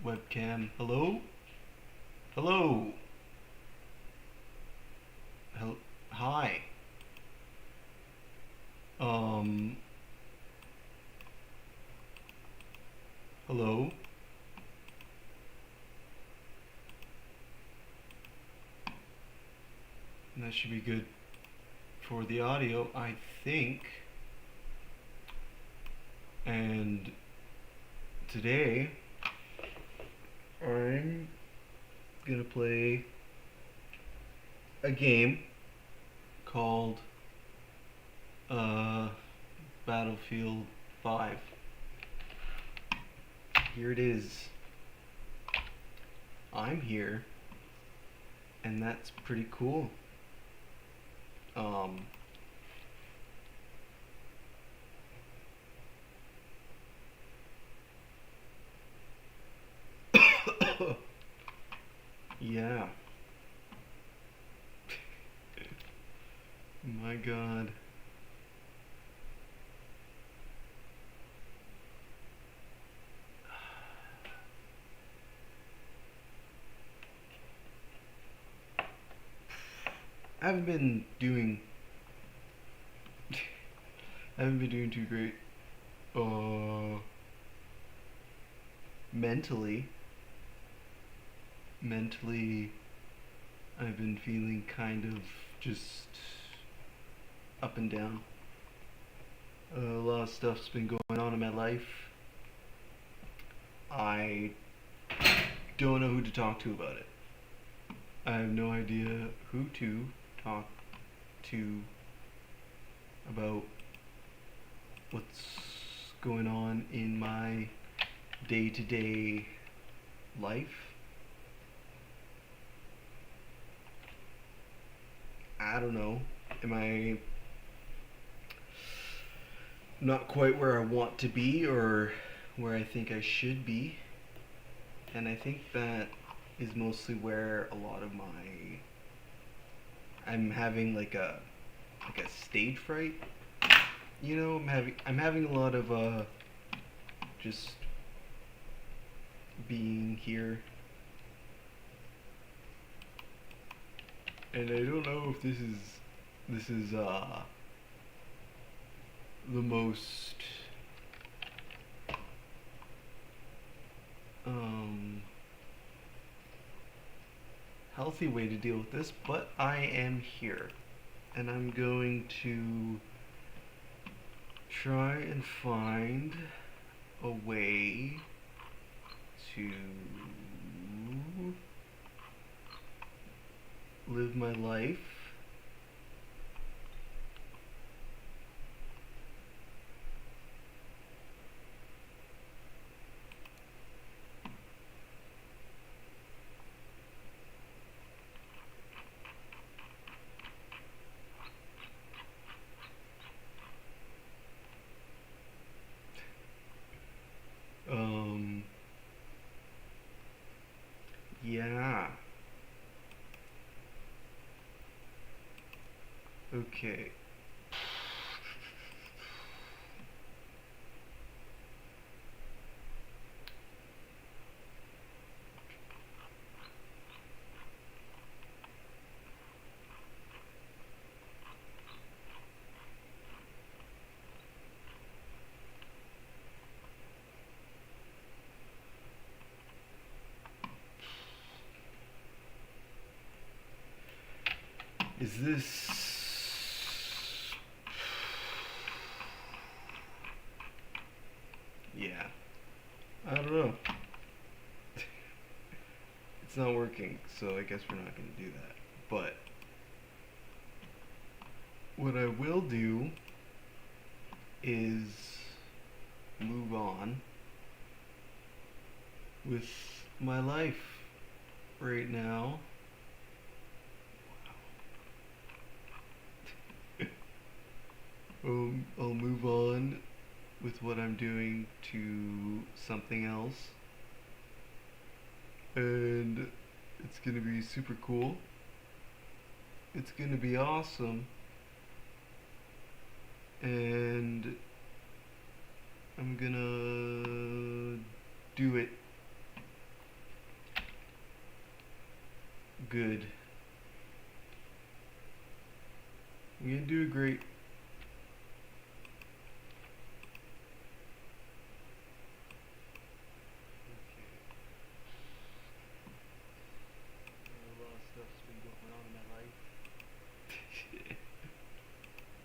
webcam. Hello? Hello? Hi. Um, hello? And that should be good for the audio, I think. And today, I'm gonna play a game called uh, Battlefield 5. Here it is. I'm here, and that's pretty cool. Um, yeah. My God. I haven't been doing I haven't been doing too great uh mentally. Mentally I've been feeling kind of just up and down. A lot of stuff's been going on in my life. I don't know who to talk to about it. I have no idea who to talk to about what's going on in my day-to-day life. I don't know. Am I not quite where I want to be or where I think I should be? And I think that is mostly where a lot of I'm having like a stage fright. You know, I'm having a lot of just being here, and I don't know if this is the most um healthy way to deal with this, but I am here, and I'm going to try and find a way to live my life um yeah. Okay. Is this... Yeah. I don't know. It's not working, so I guess we're not going to do that. But what I will do is move on with my life right now. I'll move on with what I'm doing to something else, and it's gonna be super cool. It's gonna be awesome, and I'm gonna do it good. You're gonna do great. A lot of stuff's been going on in my life.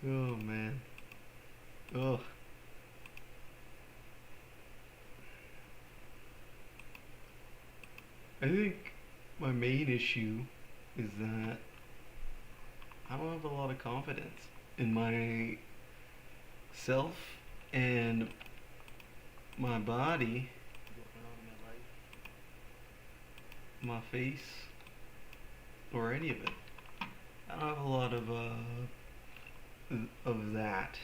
Oh man. Oh. I think my main issue is that I don't have a lot of confidence in myself and my body, my face, or any of it. I don't have a lot of that.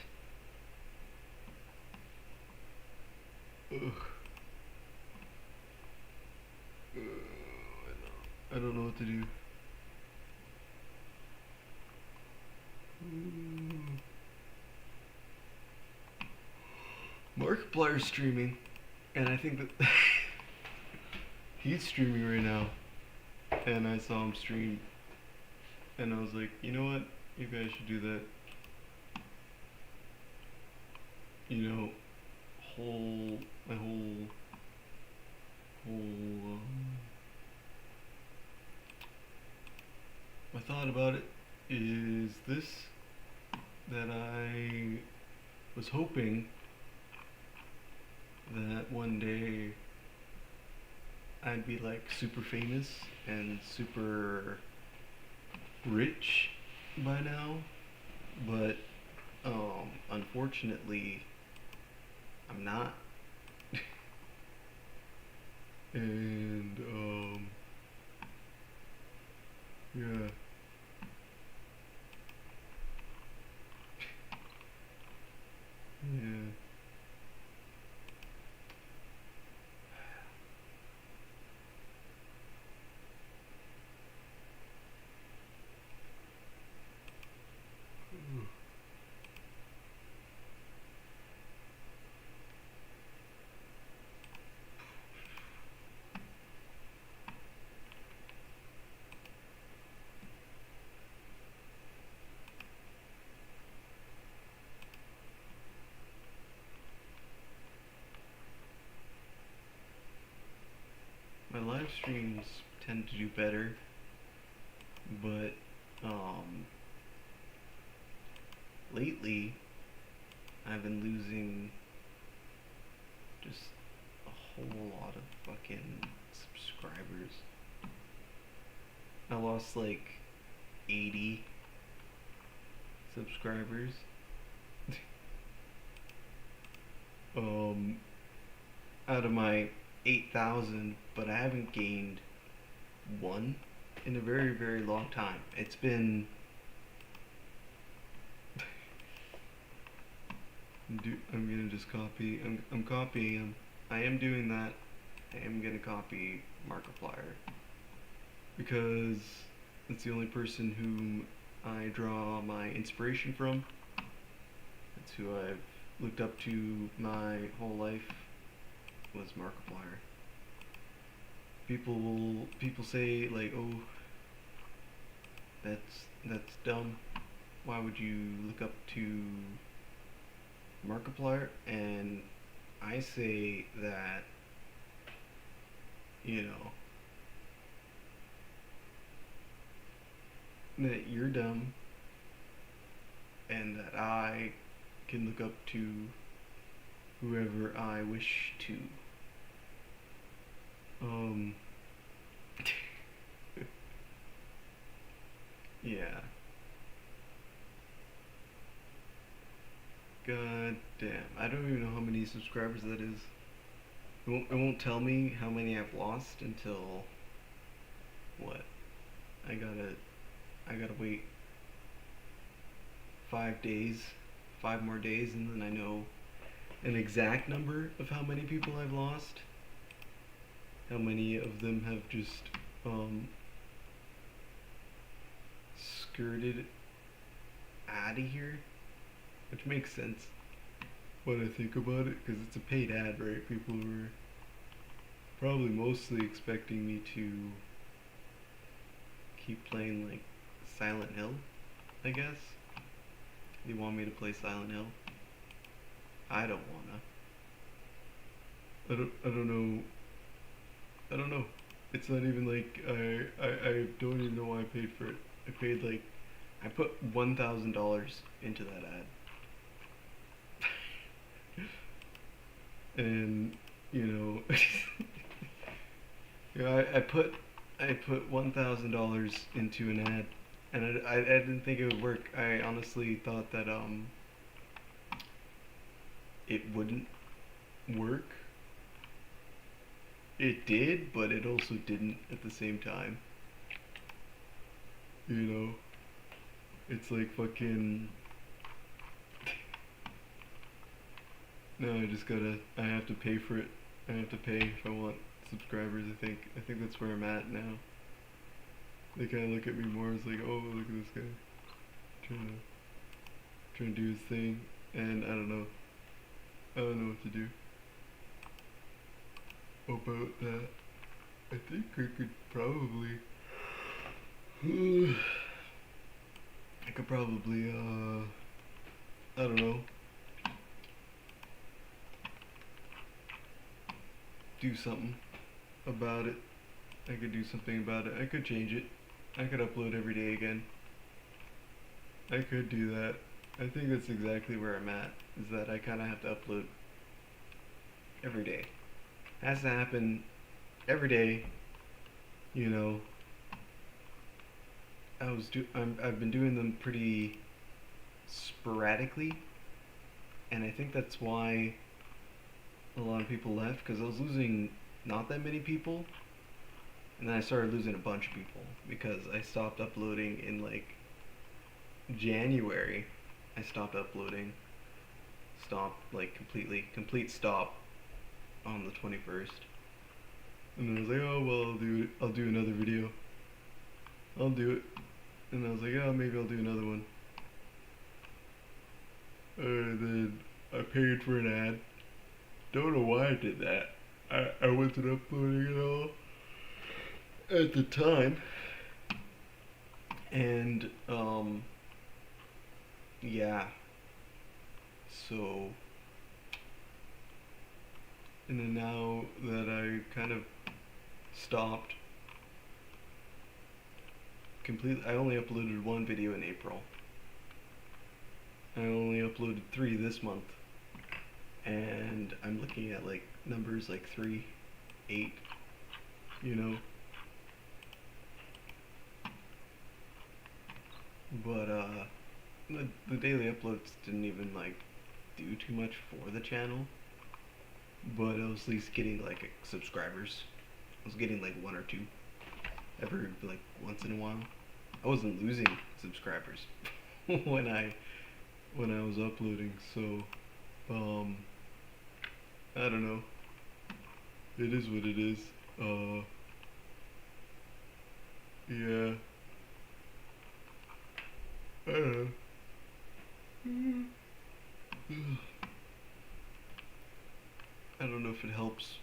Ugh. I don't know what to do. Markiplier's streaming, and I think that he's streaming right now. And I saw him stream, and I was like, you know what? You guys should do that. You know, my whole my thought about it is this: that I was hoping that one day I'd be like super famous and super rich by now, but unfortunately I'm not. And yeah. Yeah. My live streams tend to do better, but lately I've been losing just a whole lot of fucking subscribers. I lost like 80 subscribers. Out of my 8,000, but I haven't gained one in a very, very long time. It's been I'm gonna just copy. I'm copying him. I am doing that. I am gonna copy Markiplier because it's the only person whom I draw my inspiration from. It's who I've looked up to my whole life, was Markiplier. People say like, oh, that's dumb. Why would you look up to Markiplier? And I say that, you know, that you're dumb and that I can look up to whoever I wish to. Yeah. God damn. I don't even know how many subscribers that is. It won't tell me how many I've lost until what? I gotta wait 5 days, 5 more days, and then I know an exact number of how many people I've lost. How many of them have just skirted out of here, which makes sense when I think about it, because it's a paid ad, right? People were probably mostly expecting me to keep playing like Silent Hill, I guess. They want me to play Silent Hill. I don't wanna. I don't know. I don't know. It's not even like I don't even know why I paid for it. I paid like I put $1,000 into that ad. And you know yeah, I put $1,000 into an ad, and I didn't think it would work. I honestly thought that it wouldn't work. It did, but it also didn't at the same time. You know, it's like fucking. No, I have to pay for it. I have to pay if I want subscribers. I think that's where I'm at now. They kind of look at me more as like, oh, look at this guy trying to do his thing, and I don't know. I don't know what to do about that. I think I could probably. I could probably, I don't know. Do something about it. I could do something about it. I could change it. I could upload every day again. I could do that. I think that's exactly where I'm at, is that I kind of have to upload every day. It has to happen every day, you know. I've been doing them pretty sporadically, and I think that's why a lot of people left, because I was losing not that many people, and then I started losing a bunch of people because I stopped uploading in like January. I stopped uploading, stopped like complete stop on the 21st, and I was like, oh well, I'll do another video. I'll do it, and I was like, oh, maybe I'll do another one. And then I paid for an ad. Don't know why I did that. I wasn't uploading at all at the time. And, yeah. So, and then now that I kind of stopped completely, I only uploaded one video in April. I only uploaded 3 this month. And I'm looking at like numbers like 3, 8, you know. But the daily uploads didn't even like do too much for the channel. But I was at least getting like subscribers. I was getting like 1 or 2 every like once in a while. I wasn't losing subscribers when I was uploading, so I don't know. It is what it is. Yeah. I don't know. I don't know if it helps.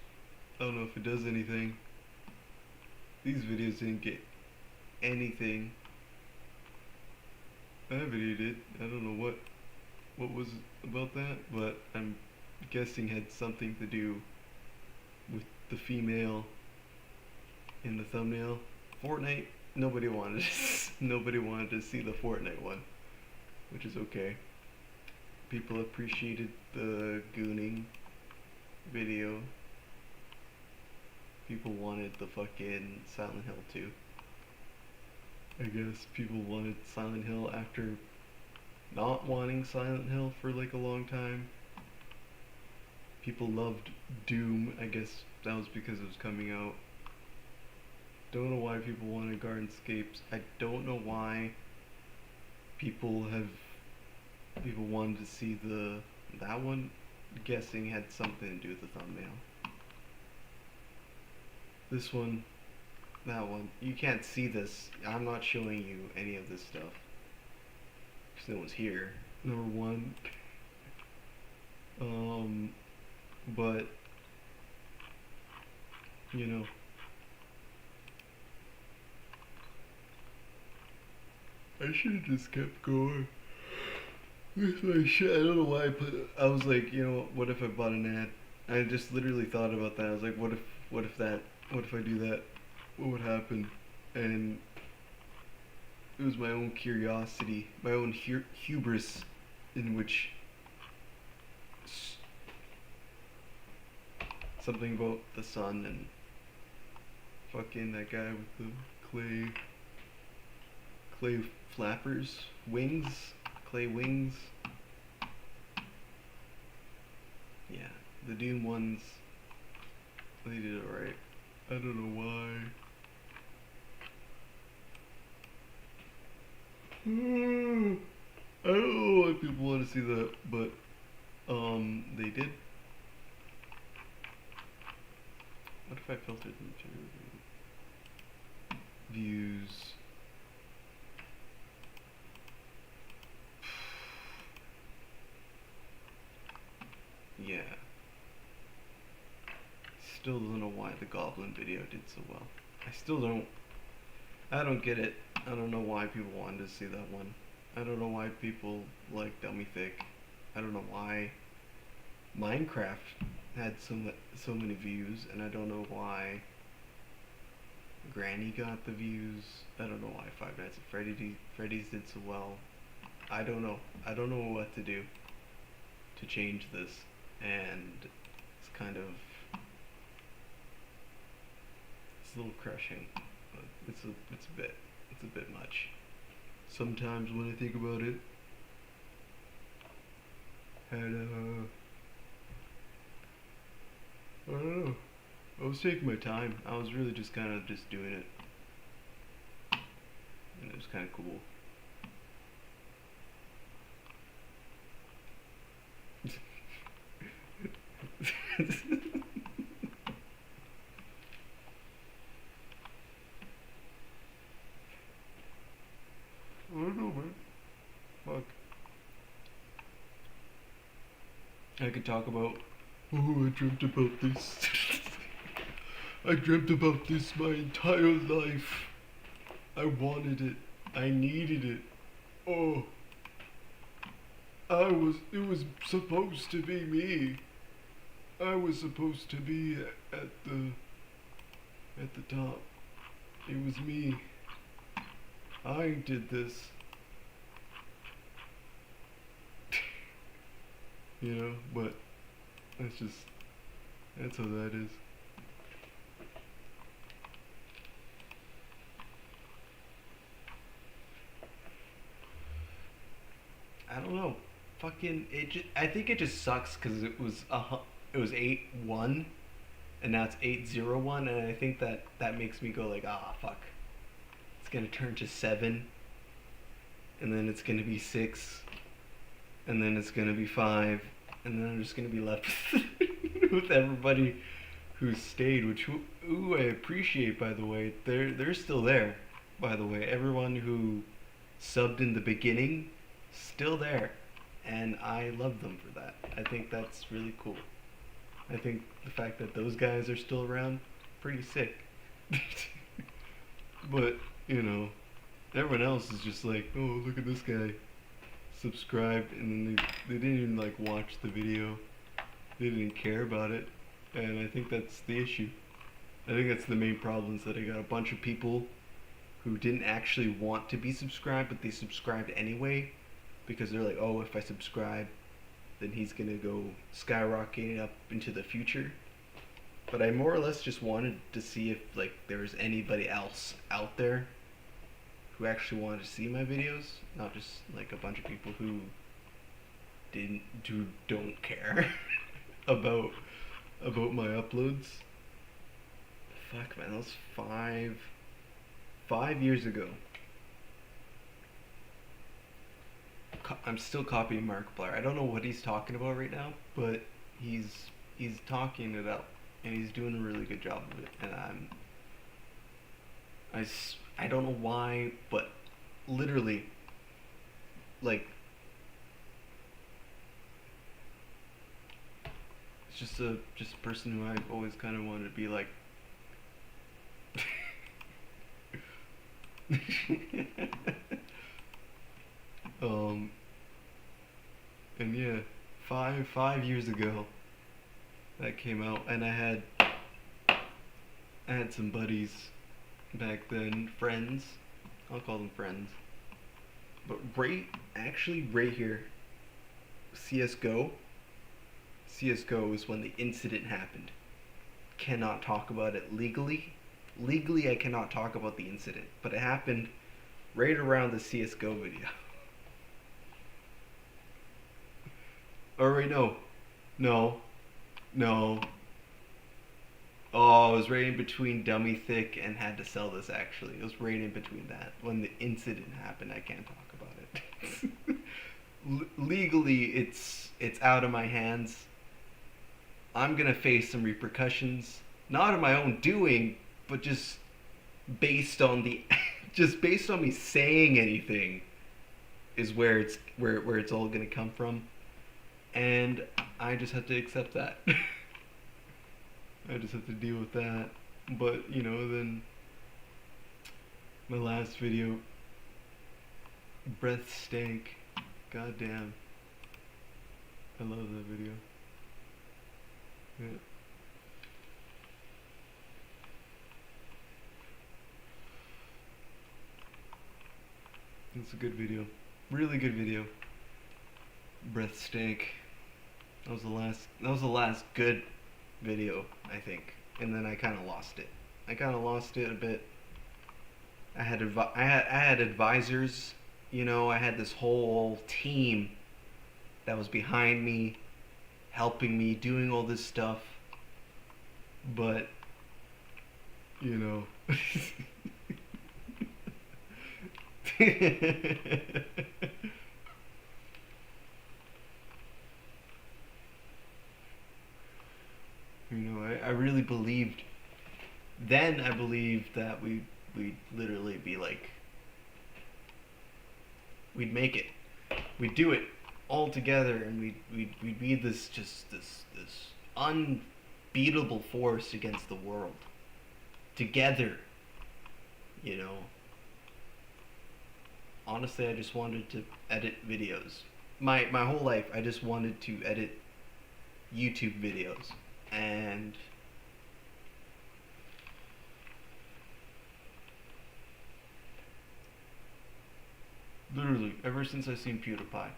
I don't know if it does anything. These videos didn't get anything. That video did. I don't know what was about that, but I'm guessing had something to do with the female in the thumbnail. Fortnite, nobody wanted to see the Fortnite one, which is okay. People appreciated the gooning video. People wanted the fucking Silent Hill 2. I guess people wanted Silent Hill after not wanting Silent Hill for like a long time. People loved Doom. I guess that was because it was coming out. Don't know why people wanted Gardenscapes. I don't know why people wanted to see that one. Guessing had something to do with the thumbnail. This one, that one. You can't see this. I'm not showing you any of this stuff because no one's here. Number one. But you know, I should have just kept going with my shit. I don't know why I put it. I was like, you know, what if I bought an ad? I just literally thought about that. I was like, what if I do that? What would happen? And it was my own curiosity, my own hubris, in which something about the sun and fucking that guy with the clay flappers, wings, clay wings. Yeah, the Doom ones, they did it right. I don't know why. I don't know why people want to see that, but they did. What if I filtered them to views? Yeah. Still don't know why the Goblin video did so well. I don't get it. I don't know why people wanted to see that one. I don't know why people like Dummy Thick. I don't know why Minecraft had so many views, and I don't know why Granny got the views. I don't know why Five Nights at Freddy's did so well. I don't know. I don't know what to do to change this, and it's kind of a little crushing. But it's a bit much. Sometimes when I think about it, and I don't know. I was taking my time. I was really just kind of just doing it, and it was kind of cool. I don't know, man. Fuck. I could talk about. Oh, I dreamt about this. I dreamt about this my entire life. I wanted it. I needed it. Oh. It was supposed to be me. I was supposed to be at the top. It was me. I did this. You know, but that's how that is. I don't know. Fucking I think it just sucks because it was 8-1, and now it's 8-0-1, and I think that makes me go like, ah, fuck. It's gonna turn to 7, and then it's gonna be 6, and then it's gonna be 5, and then I'm just gonna be left with everybody who stayed, which I appreciate, by the way. They're still there, by the way. Everyone who subbed in the beginning, still there, and I love them for that. I think that's really cool. I think the fact that those guys are still around, pretty sick. But, you know, everyone else is just like, oh, look at this guy. Subscribed, and then they didn't even, like, watch the video. They didn't care about it. And I think that's the issue. I think that's the main problem, is that I got a bunch of people who didn't actually want to be subscribed, but they subscribed anyway. Because they're like, oh, if I subscribe, then he's gonna go skyrocketing up into the future. But I more or less just wanted to see if like there was anybody else out there who actually wanted to see my videos, not just like a bunch of people who don't care about my uploads. Fuck, man, that was 5 years ago. I'm still copying Markiplier. I don't know what he's talking about right now, but he's talking it up, and he's doing a really good job of it. And I don't know why, but literally, like, it's just a person who I've always kind of wanted to be like. Um, and yeah, 5 years ago that came out, and I had some buddies back then, friends. I'll call them friends. But right here, CS:GO. CS:GO is when the incident happened. Cannot talk about it legally. Legally, I cannot talk about the incident, but it happened right around the CS:GO video. Or wait, no, no, no. Oh, it was right in between Dummy Thick and Had to Sell This. Actually, it was right in between that when the incident happened. I can't talk about it. Legally, it's out of my hands. I'm gonna face some repercussions, not of my own doing, but just based on the, just based on me saying anything, is where it's all gonna come from, and I just have to accept that. I just have to deal with that. But then my last video, breath stank. Goddamn, I love that video. Yeah. It's a good video. Really good video. Breath stank. That was the last good video, I think. And then I kind of lost it. A bit. I had advisors, I had this whole team that was behind me, helping me, doing all this stuff. But, you know. I really believed. Then I believed that we'd literally be like, we'd make it, we'd do it all together, and we'd be this unbeatable force against the world, together. Honestly, I just wanted to edit videos. My whole life, I just wanted to edit YouTube videos, and literally ever since I seen PewDiePie.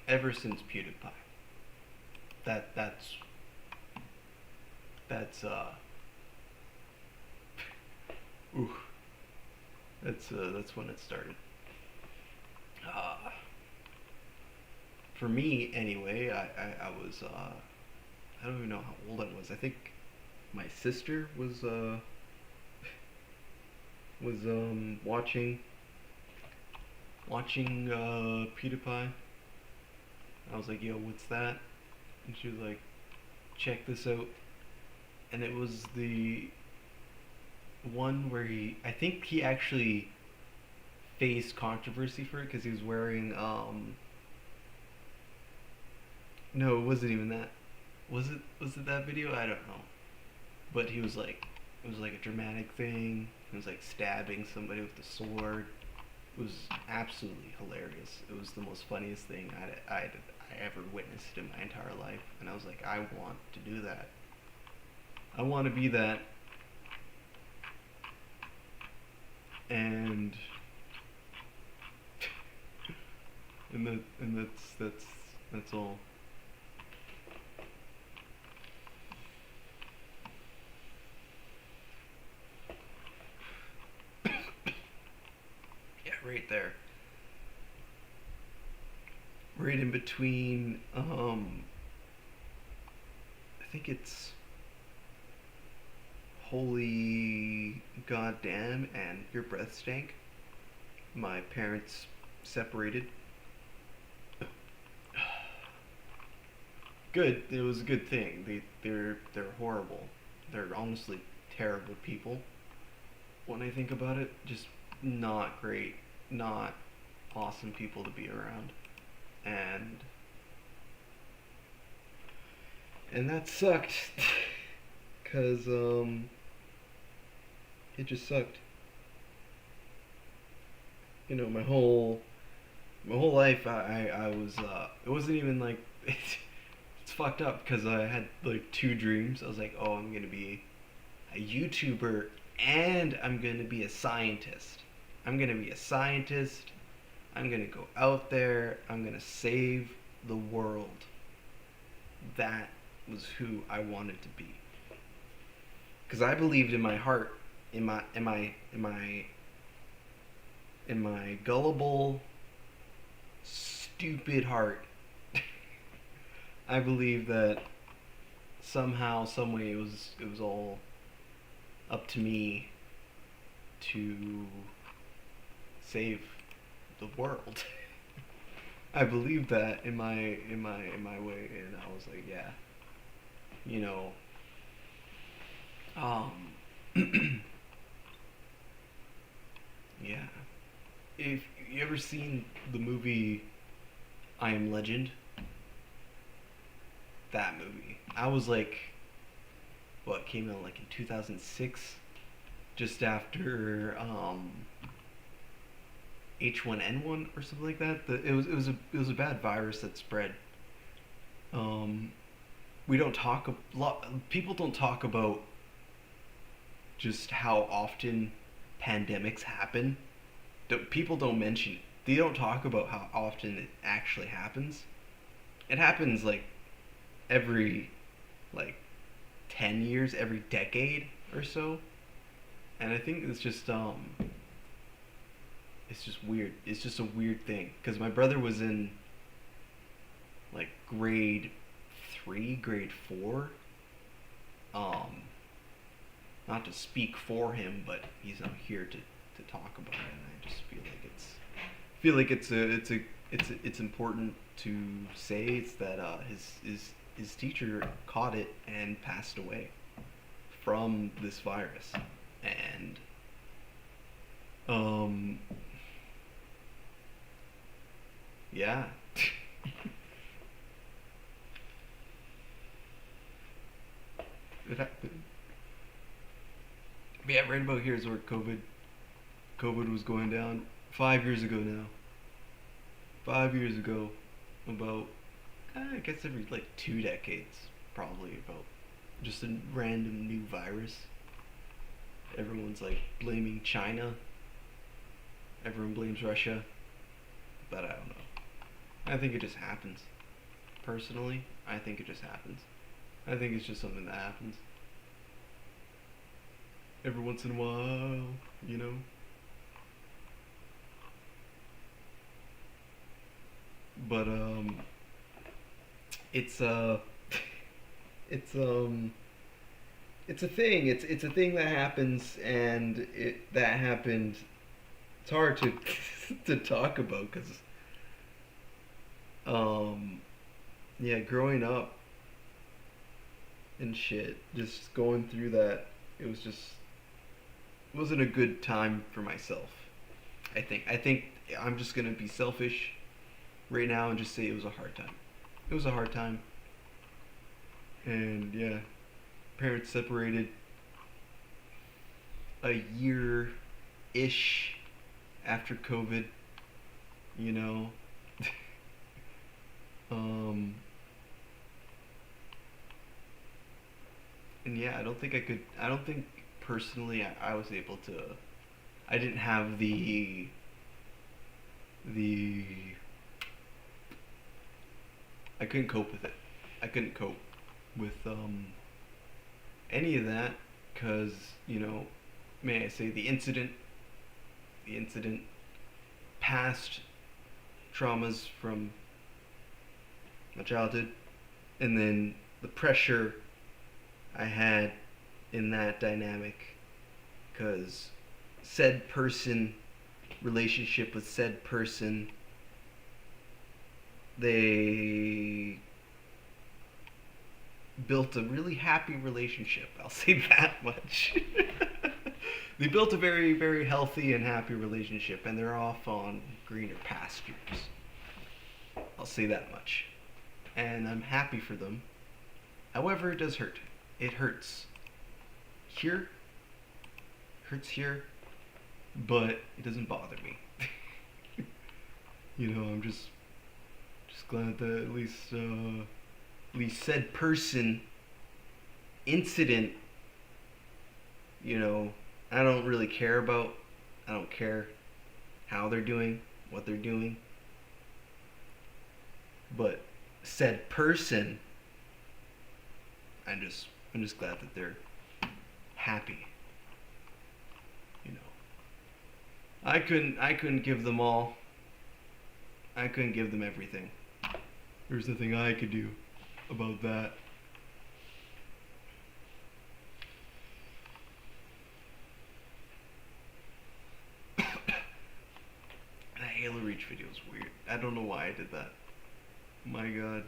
Ever since PewDiePie. That's ooh, that's when it started. For me anyway, I was I don't even know how old I was. I think my sister was watching PewDiePie. I was like, yo, what's that? And she was like, check this out. And it was the one where I think he actually faced controversy for it because he was wearing, no, it wasn't even that. Was it that video? I don't know. But he was like, it was like a dramatic thing. He was like stabbing somebody with a sword. It was absolutely hilarious. It was the most funniest thing I ever witnessed in my entire life. And I was like, I want to do that. I want to be that. And that's all. Yeah, right there. Right in between, I think it's Holy Goddamn and Your Breath Stank. My parents separated. Good. It was a good thing. They're horrible. They're honestly terrible people. When I think about it, just not great, not awesome people to be around. And that sucked. Cause it just sucked. my whole life I was it wasn't even like it's fucked up because I had like two dreams. I was like, oh, I'm gonna be a YouTuber and I'm gonna be a scientist. I'm gonna be a scientist. I'm gonna go out there. I'm gonna save the world. That was who I wanted to be. Because I believed in my heart, in my gullible, stupid heart. I believed that somehow, some way, it was all up to me to save the world. I believed that in my way, and I was like, yeah, you know, um, yeah. If you ever seen the movie I Am Legend, that movie, I was like, what came out like in 2006, just after H1N1 or something like that. It was a bad virus that spread. Um, we don't talk a lot. People don't talk about just how often pandemics happen. People don't mention it. They don't talk about how often it actually happens. It happens like every like 10 years, every decade or so. And I think it's just weird. It's just a weird thing cuz my brother was in like grade 3, grade 4. Um Not to speak for him, but he's not here to talk about it. And I just feel like it's important to say it's that his teacher caught it and passed away from this virus, and um yeah. It happened. Yeah, right about here is where COVID was going down 5 years ago now. 5 years ago, about I guess every like 2 decades, probably about just a random new virus. Everyone's like blaming China. Everyone blames Russia, but I don't know. I think it just happens. Personally, I think it just happens. I think it's just something that happens every once in a while, you know. But it's it's it's a thing. It's a thing that happens, and it that happened. It's hard to to talk about because um yeah, growing up and shit, just going through that, it was just it wasn't a good time for myself. I think I'm just gonna be selfish right now and just say it was a hard time. It was a hard time, and yeah, parents separated a year ish after COVID. You know, um, and yeah, I don't think I could. I don't think personally I was able to. I didn't have the I couldn't cope with it. I couldn't cope with any of that because may I say the incident, past traumas from my childhood, and then the pressure I had in that dynamic because said person, relationship with said person, they built a really happy relationship. I'll say that much. They built a very, very healthy and happy relationship, and they're off on greener pastures. I'll say that much. And I'm happy for them. However, it does hurt. It hurts here, hurts here, but it doesn't bother me. I'm just glad that at least said person incident, you know, I don't really care about. I don't care how they're doing, what they're doing, but said person, I'm just glad that they're happy. You know, I couldn't give them all. I couldn't give them everything. There's nothing I could do about that. That Halo Reach video is weird. I don't know why I did that. My God,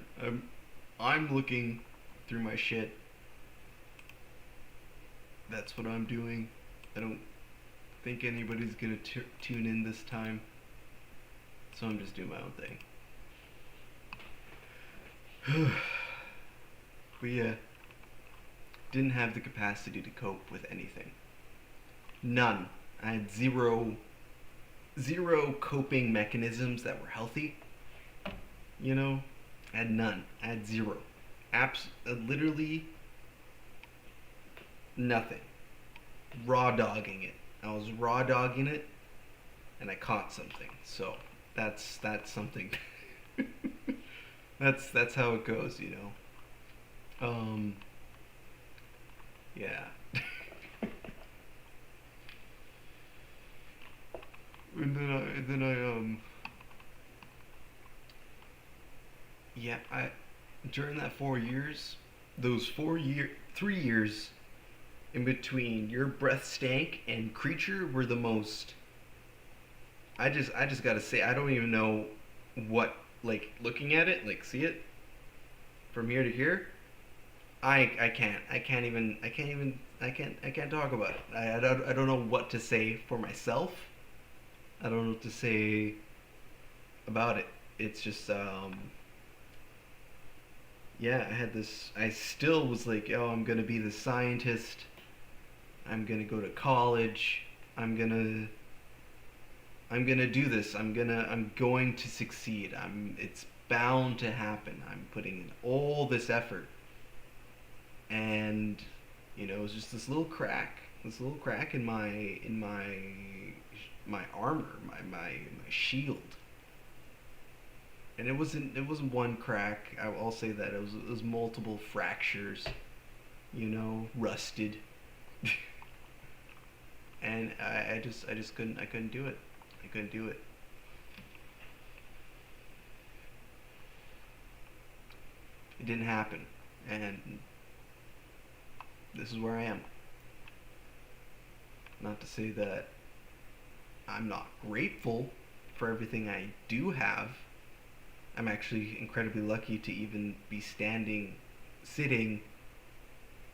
I'm looking through my shit. That's what I'm doing. I don't think anybody's gonna tune in this time, so I'm just doing my own thing. But yeah, didn't have the capacity to cope with anything. None. I had zero coping mechanisms that were healthy. I had none. I had zero. Literally nothing. Raw dogging it. I was raw dogging it, and I caught something. So that's something. That's how it goes, Yeah. And then I yeah, I during that 4 years, those 3 years in between Your Breath Stank and Creature were the most. I just gotta say, I don't even know what, like, looking at it, like, see it from here to here. I can't talk about it. I don't know what to say for myself. I don't know what to say about it. It's just yeah, I still was like, oh, I'm gonna be the scientist. I'm gonna go to college. I'm gonna do this. I'm going to succeed. It's bound to happen. I'm putting in all this effort. And it was just this little crack in my armor, my shield. And it wasn't one crack. I'll say that it was multiple fractures, rusted. And I just couldn't do it. I couldn't do it. It didn't happen. And this is where I am. Not to say that I'm not grateful for everything I do have. I'm actually incredibly lucky to even be sitting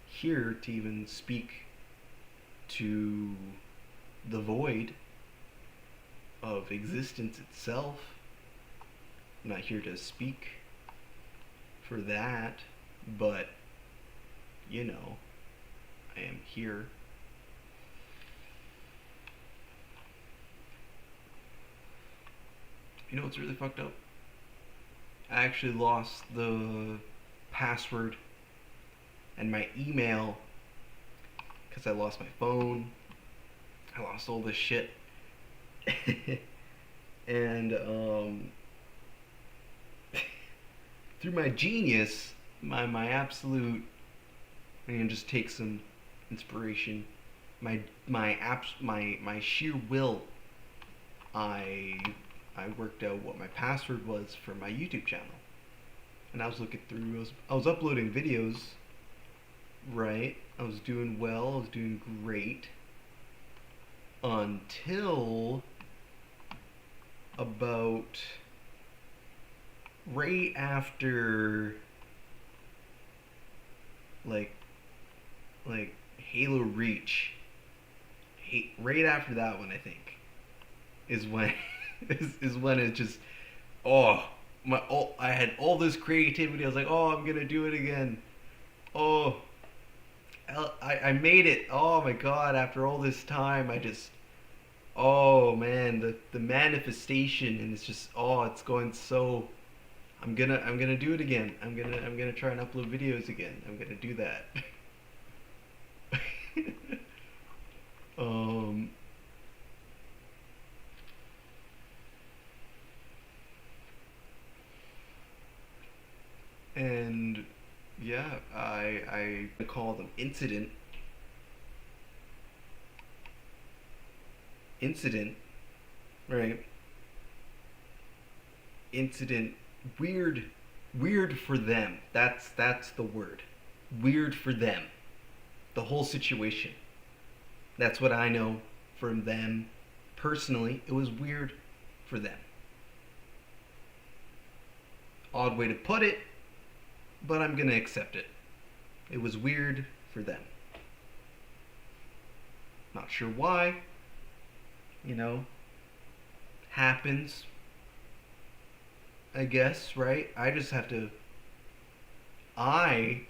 here to even speak to the void of existence itself. I'm not here to speak for that, but I am here. You know what's really fucked up? I actually lost the password and my email because I lost my phone. I lost all this shit. And through my genius, my absolute, I can just take some inspiration. My sheer will. I worked out what my password was for my YouTube channel, and I was looking through. I was uploading videos, right? I was doing well. I was doing great until about right after like Halo Reach. Right after that one, I think, is when is when it just, I had all this creativity. I was like, oh, I'm gonna do it again. Oh, I made it. Oh my God! After all this time, I just oh man, the manifestation, and it's just, oh, it's going so. I'm gonna do it again. I'm gonna try and upload videos again. I'm gonna do that. um, and yeah, I call them incident, right? Incident, weird, weird for them. That's the word. Weird for them. The whole situation. That's what I know from them. Personally, it was weird for them. Odd way to put it, but I'm gonna accept it. It was weird for them. Not sure why. You know, happens. I guess, right? I just have to. I.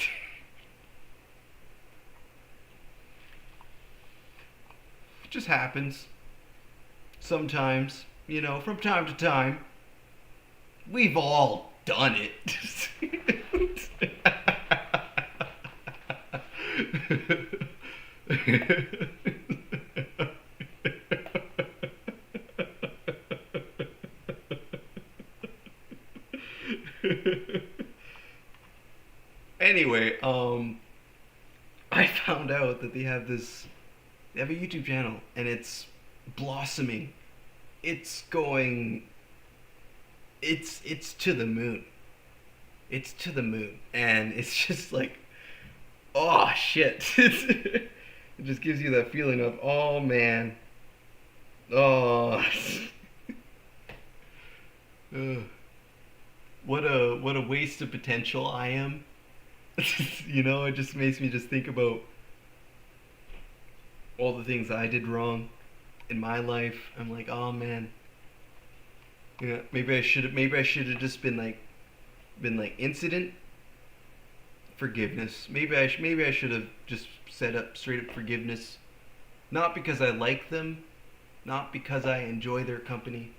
It just happens. Sometimes, from time to time. We've all done it. Anyway, I found out that they have a YouTube channel, and it's blossoming. It's going, it's to the moon. It's to the moon, and it's just like, oh shit. It just gives you that feeling of, oh man, oh, Ugh. What a waste of potential I am. It just makes me just think about all the things I did wrong in my life. I'm like, oh man, yeah, maybe I should have just been like incident, forgiveness. Maybe I should have just set up straight up forgiveness, not because I like them, not because I enjoy their company,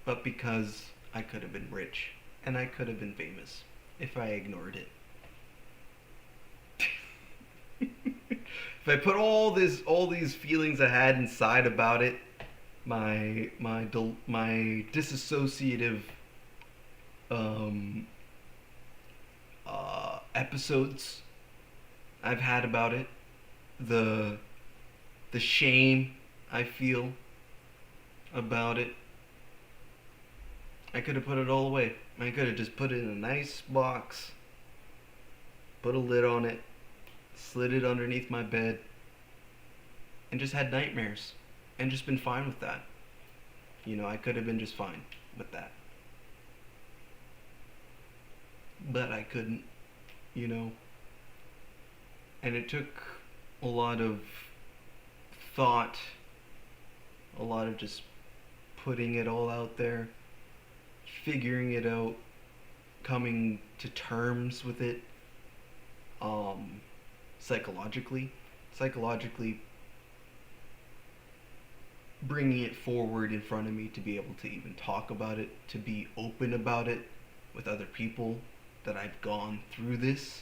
but because I could have been rich and I could have been famous if I ignored it. If I put all these feelings I had inside about it, my disassociative um, episodes I've had about it, the the shame I feel about it, I could have put it all away. I could have just put it in a nice box, put a lid on it, slid it underneath my bed, and just had nightmares, and just been fine with that. I could have been just fine with that. But I couldn't, you know. And it took a lot of thought, a lot of just putting it all out there, figuring it out, coming to terms with it, um, psychologically bringing it forward in front of me to be able to even talk about it, to be open about it with other people that I've gone through this.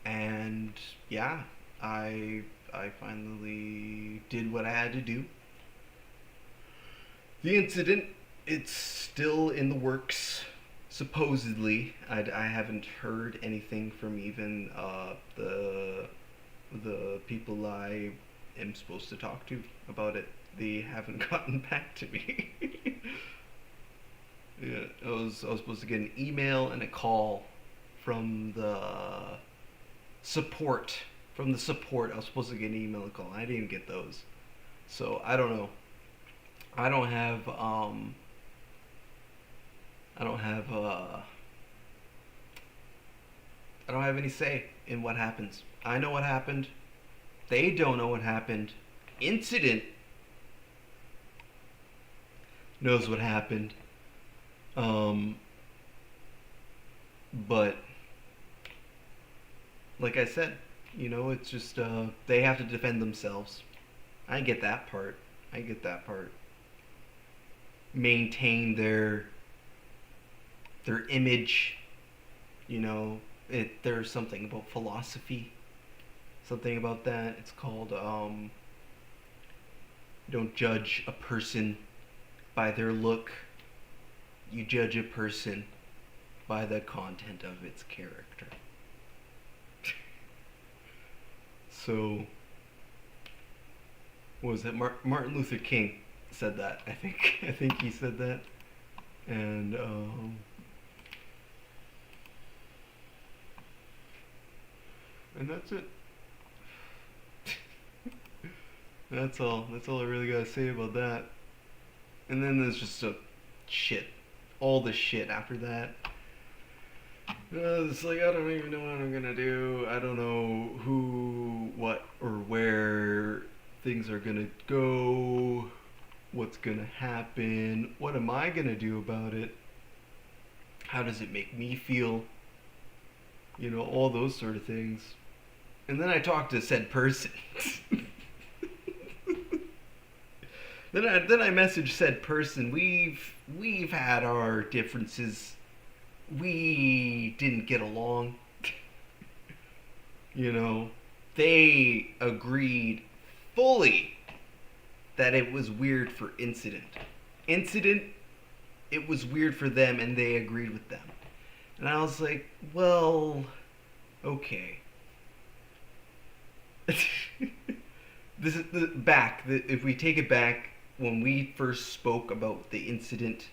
And yeah, I finally did what I had to do. The incident, it's still in the works. Supposedly, I haven't heard anything from even the people I am supposed to talk to about it. They haven't gotten back to me. Yeah, I was supposed to get an email and a call from the support. From the support, I was supposed to get an email and a call. I didn't even get those, so I don't know. I don't have I don't have I don't have any say in what happens. I know what happened. They don't know what happened. Incident knows what happened. But like I said, it's just they have to defend themselves. I get that part. I get that part. Maintain their image, you know. There's something about philosophy, something about that. It's called you don't judge a person by their look. You judge a person by the content of its character. So, what was that? Martin Luther King said that. I think I think he said that, and that's it. That's all. That's all I really gotta say about that. And then there's just a shit, all the shit after that. It's like I don't even know what I'm gonna do. I don't know who, what, or where things are gonna go. What's gonna happen? What am I gonna do about it? How does it make me feel? You know, all those sort of things. And then I talked to said person. Then I messaged said person. We've had our differences. We didn't get along. You know, they agreed fully that it was weird for incident. Incident, it was weird for them, and they agreed with them. And I was like, well, okay. This is if we take it back, when we first spoke about the incident,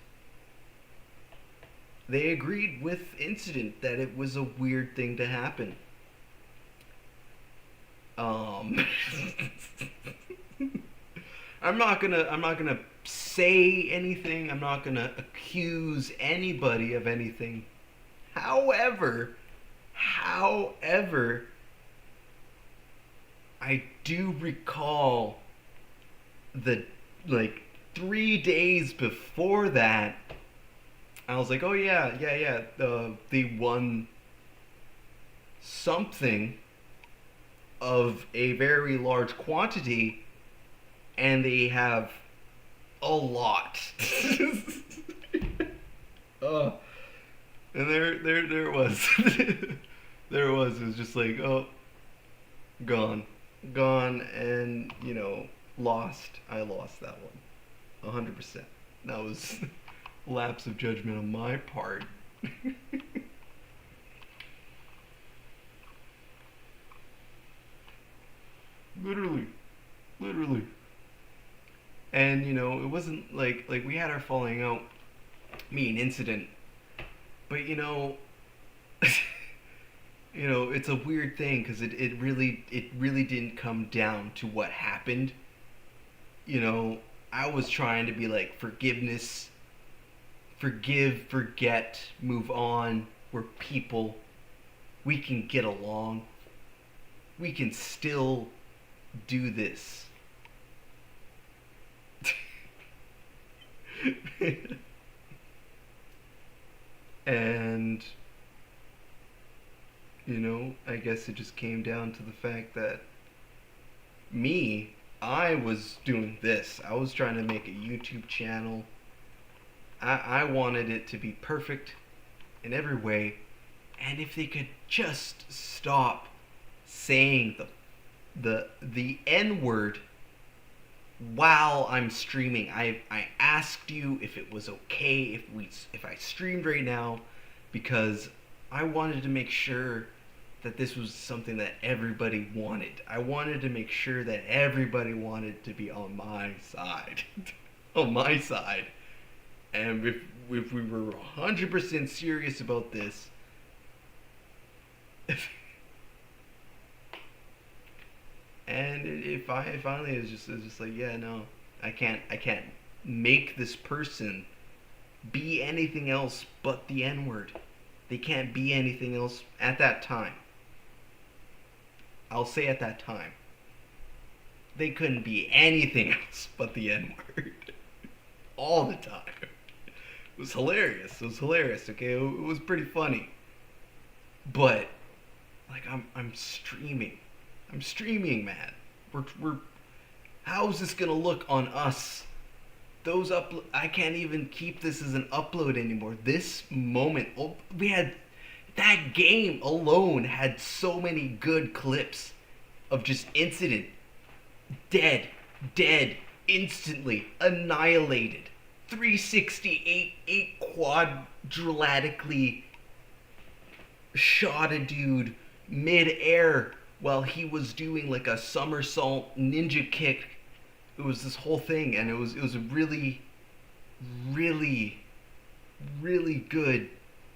they agreed with incident that it was a weird thing to happen. I'm not gonna say anything. I'm not gonna accuse anybody of anything. However, I do recall the 3 days before that, I was like, oh yeah, they won something of a very large quantity, and they have a lot. And there it was. There it was. It was just like, oh, gone, and lost. I lost that one, 100%. That was lapse of judgment on my part. Literally. And it wasn't like we had our falling out, me and incident, but it's a weird thing because it really didn't come down to what happened. I was trying to be like forgiveness, forgive, forget, move on. We're people. We can get along. We can still do this. And I guess it just came down to the fact that I was doing this. I was trying to make a YouTube channel. I wanted it to be perfect in every way. And if they could just stop saying the N-word while I'm streaming. I asked you if it was okay if I streamed right now, because I wanted to make sure that this was something that everybody wanted. I wanted to make sure that everybody wanted to be on my side. On my side. And if we were 100% serious about this, and it finally is just like, yeah, no, I can't make this person be anything else but the N-word. They can't be anything else at that time. I'll say at that time. They couldn't be anything else but the N-word. All the time. It was hilarious. Okay? It was pretty funny. But I'm streaming. I'm streaming, man. How is this gonna look on us? I can't even keep this as an upload anymore. This moment, we had that game alone had so many good clips of just incident, dead, dead, instantly annihilated, 368, eight quadratically shot a dude mid-air while he was doing like a somersault ninja kick. It was this whole thing, and it was a really, really, really good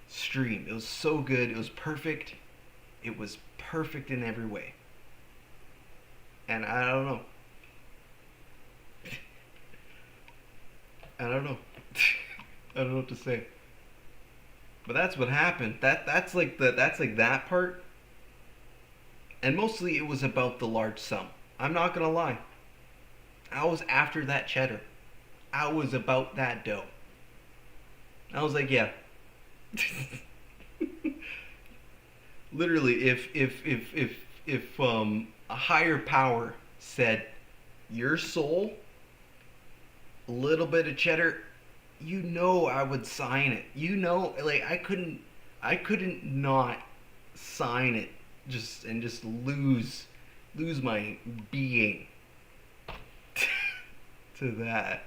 stream. It was so good. It was perfect. It was perfect in every way. And I don't know. I don't know. I don't know what to say. But that's what happened. That's like that part. And mostly it was about the large sum. I'm not gonna lie. I was after that cheddar. I was about that dough. I was like, yeah. Literally, if a higher power said your soul, a little bit of cheddar, I would sign it. Like I couldn't not sign it just lose my being to that.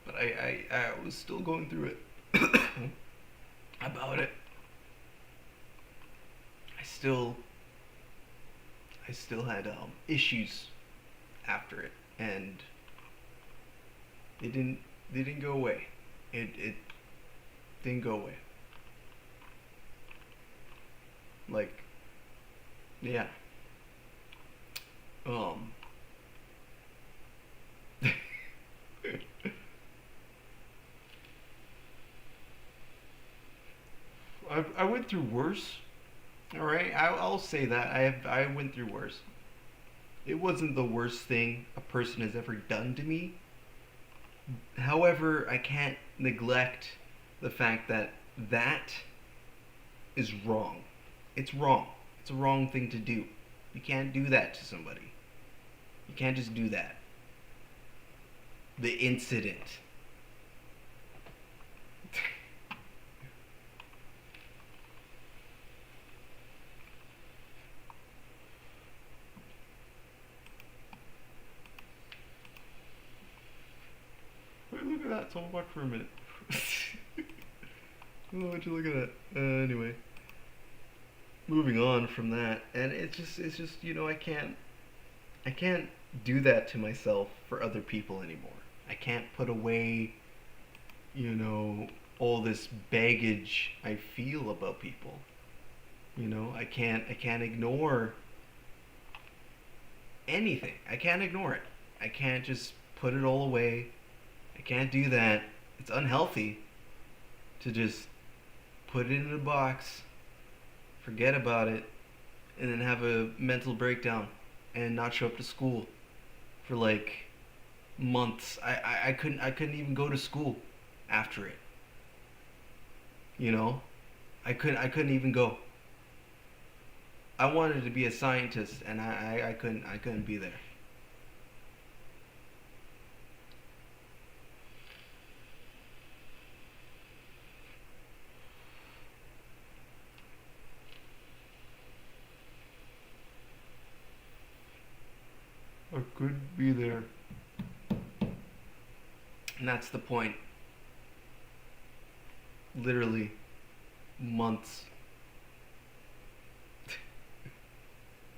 But I was still going through it about it. I still I still had issues after it, and they didn't go away. It didn't go away. Like, yeah. Um. I went through worse. All right, I'll say that I went through worse. It wasn't the worst thing a person has ever done to me. However, I can't neglect the fact that that is wrong. It's wrong. It's a wrong thing to do. You can't do that to somebody. You can't just do that. The incident. Wait, look at that. Someone watch for a minute. Oh, would you look at that? Anyway, moving on from that, and it's just I can't do that to myself for other people anymore. I can't put away, all this baggage I feel about people. I can't ignore anything. I can't ignore it. I can't just put it all away. I can't do that. It's unhealthy to just put it in a box, forget about it, and then have a mental breakdown and not show up to school for like months. I couldn't even go to school after it. You know? I couldn't even go. I wanted to be a scientist, and I couldn't be there. I couldn't be there. And that's the point. Literally months.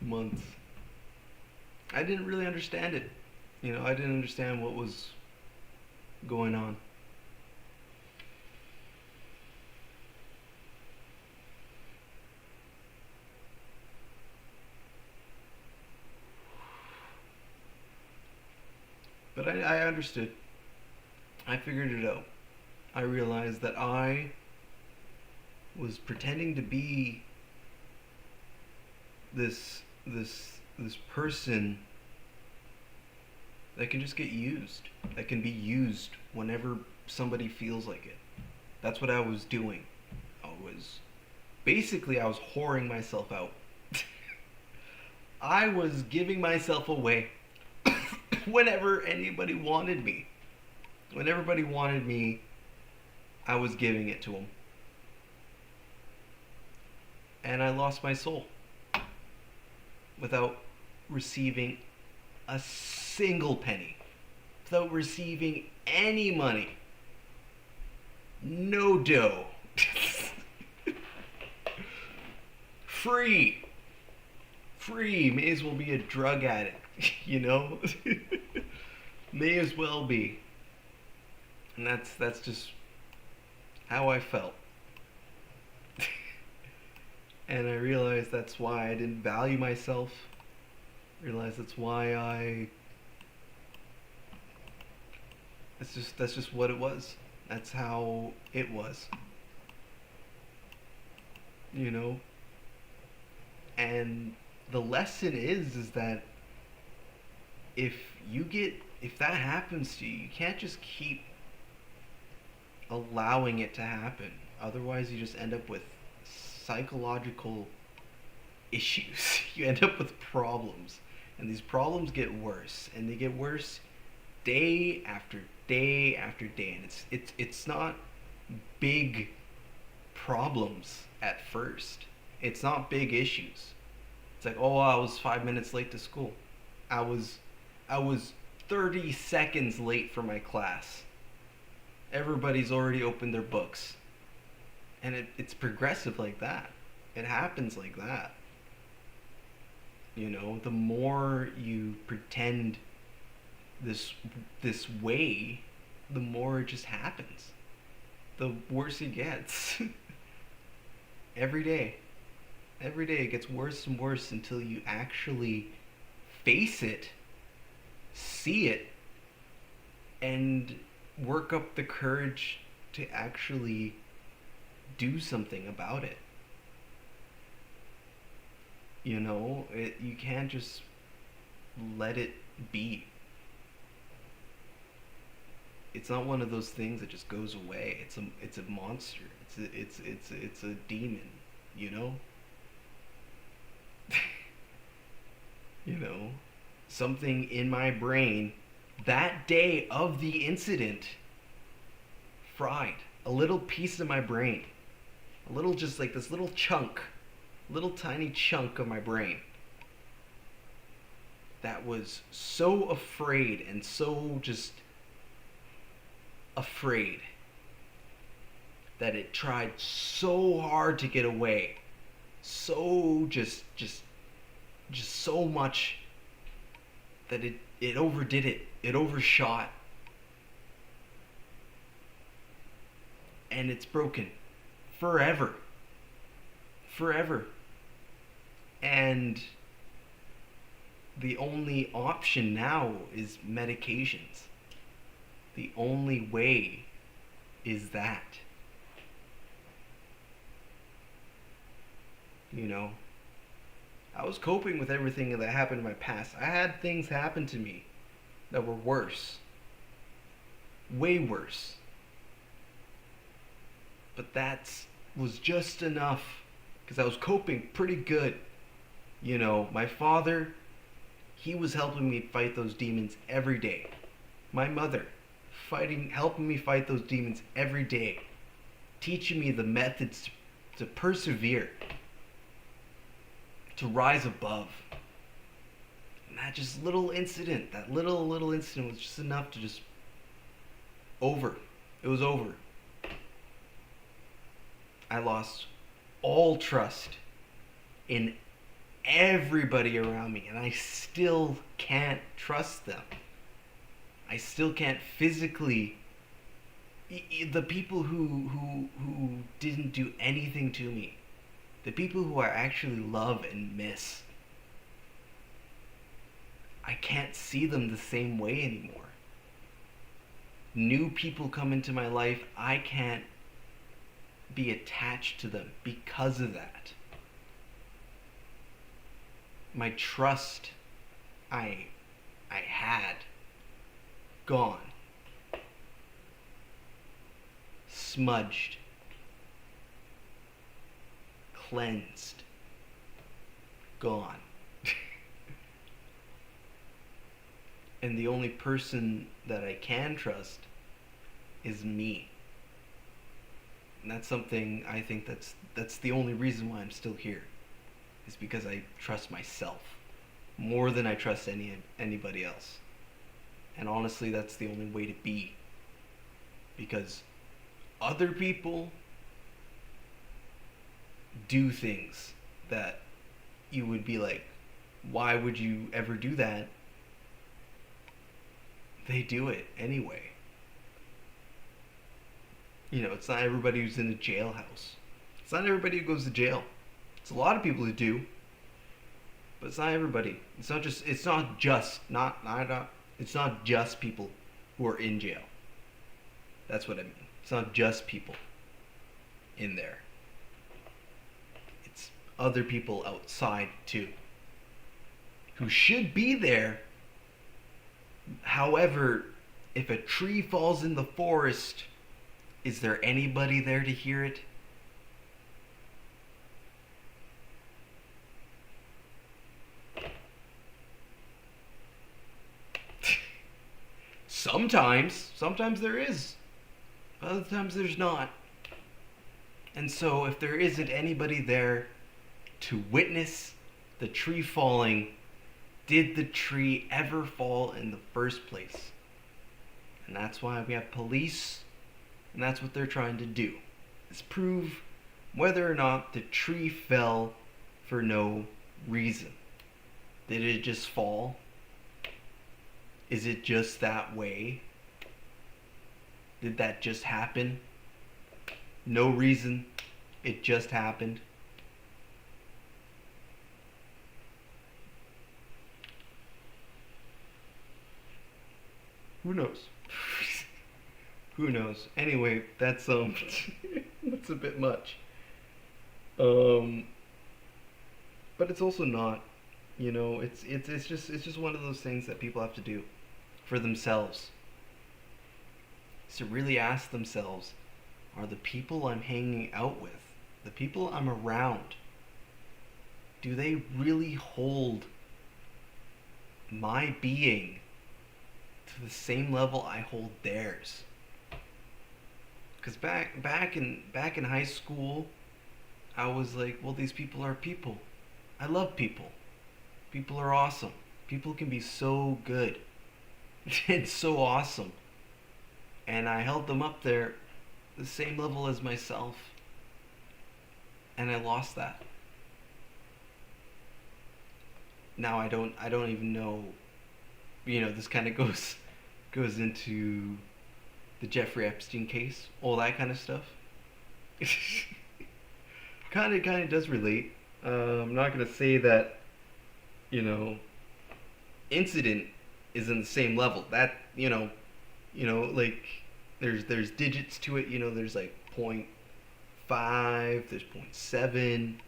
Months. I didn't really understand it. I didn't understand what was going on. But I understood. I figured it out. I realized that I was pretending to be this person that can just get used. That can be used whenever somebody feels like it. That's what I was doing. was basically I was whoring myself out. I was giving myself away whenever anybody wanted me. When everybody wanted me, I was giving it to them. And I lost my soul without receiving a single penny, without receiving any money. No dough. Free. Free. May as well be a drug addict, you know? May as well be. And that's just how I felt. And I realized that's why I didn't value myself. I realized that's why that's just what it was. That's how it was. You know? And the lesson is that if that happens to you, you can't just keep allowing it to happen. Otherwise you just end up with psychological issues. You end up with problems. And these problems get worse. And they get worse day after day after day. And it's not big problems at first. It's not big issues. It's like, oh, I was 5 minutes late to school. I was 30 seconds late for my class. Everybody's already opened their books. And it's progressive like that. It happens like that. You know, the more you pretend this way, the more it just happens. The worse it gets. Every day it gets worse and worse until you actually face it, see it, and work up the courage to actually do something about it. You know, you can't just let it be. It's not one of those things that just goes away. It's a monster. It's a demon, you know? You know, something in my brain that day of the incident fried a little piece of my brain. A little, just like this little chunk, little tiny chunk of my brain that was so afraid and so just afraid that it tried so hard to get away, so just so much that it overdid it. It overshot. And it's broken. Forever. And the only option now is medications. The only way is that. You know? I was coping with everything that happened in my past. I had things happen to me that were worse. Way worse. But that was just enough because I was coping pretty good. You know, my father, he was helping me fight those demons every day. My mother, helping me fight those demons every day. Teaching me the methods to persevere. To rise above. And that just little incident, that little incident was just enough to just over. It was over. I lost all trust in everybody around me, and I still can't trust them. I still can't physically. The people who didn't do anything to me, the people who I actually love and miss, I can't see them the same way anymore. New people come into my life, I can't be attached to them because of that. My trust I had gone, smudged. cleansed. Gone. And the only person that I can trust is me. And that's something I think that's the only reason why I'm still here. Is because I trust myself more than I trust anybody else. And honestly, that's the only way to be. Because other people do things that you would be like, why would you ever do that? They do it anyway. You know, it's not everybody who's in a jailhouse. It's not everybody who goes to jail. It's a lot of people who do, but it's not everybody. It's not just people who are in jail. That's what I mean. It's not just people in there. It's other people outside too, who should be there. However, if a tree falls in the forest, is there anybody there to hear it? Sometimes there is. Other times there's not. And so if there isn't anybody there to witness the tree falling, did the tree ever fall in the first place? And that's why we have police, and that's what they're trying to do, is prove whether or not the tree fell for no reason. Did it just fall? Is it just that way? Did that just happen? No reason. It just happened. Who knows? Who knows? Anyway, that's that's a bit much. But it's also not. You know, it's just one of those things that people have to do for themselves. Is to really ask themselves, are the people I'm hanging out with, the people I'm around, do they really hold my being to the same level I hold theirs? Because back in high school, I was like, well, these people are people. I love people. People are awesome. People can be so good. It's so awesome. And I held them up there the same level as myself. And I lost that. Now I don't even know, you know, this kind of goes into the Jeffrey Epstein case, all that kind of stuff. kind of does relate. I'm not gonna say that, you know, incident is in the same level. That like there's digits to it. You know, there's like 0.5, there's 0.7,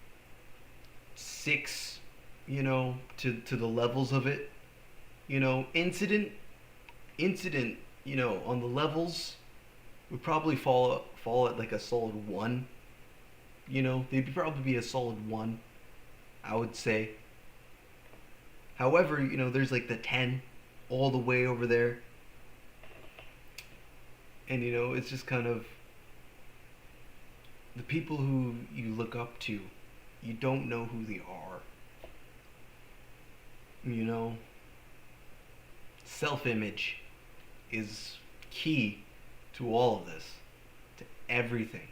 6. You know, to the levels of it. You know, incident. You know, on the levels would probably fall at like a solid 1. You know, they'd probably be a solid 1, I would say. However, you know, there's like the 10 all the way over there. And, you know, it's just kind of the people who you look up to, you don't know who they are. You know, self-image is key to all of this, to everything.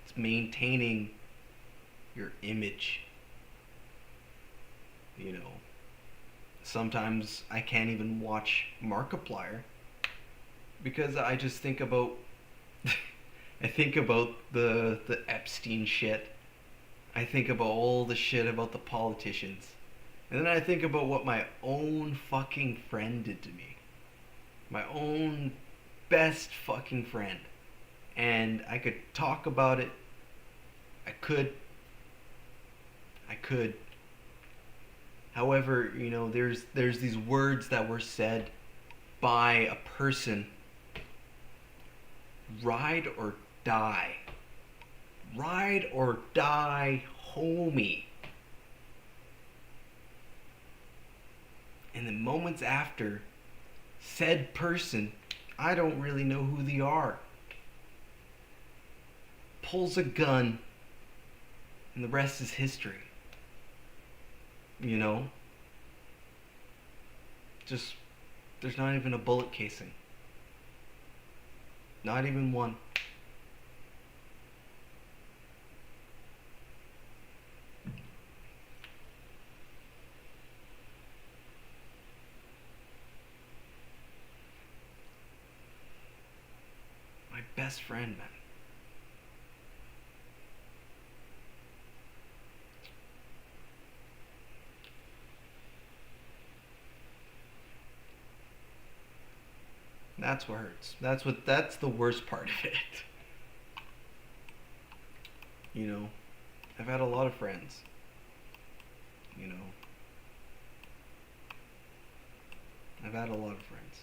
It's maintaining your image. You know, sometimes I can't even watch Markiplier because I just think about I think about the Epstein shit. I think about all the shit about the politicians. And then I think about what my own fucking friend did to me. My own best fucking friend. And I could talk about it. I could. However, you know, there's these words that were said by a person. Ride or die. ride or die homie. And then moments after, said person, I don't really know who they are, pulls a gun, and the rest is history. You know? Just, there's not even a bullet casing. Not even one. My best friend, man. That's what hurts. That's the worst part of it. You know, I've had a lot of friends. You know, I've had a lot of friends.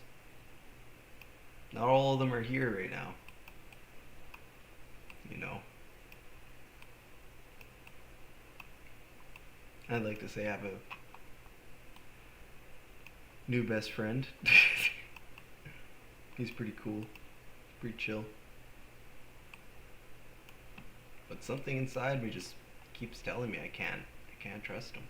Not all of them are here right now. You know, I'd like to say I have a new best friend. He's pretty cool, pretty chill. But something inside me just keeps telling me I can't trust him.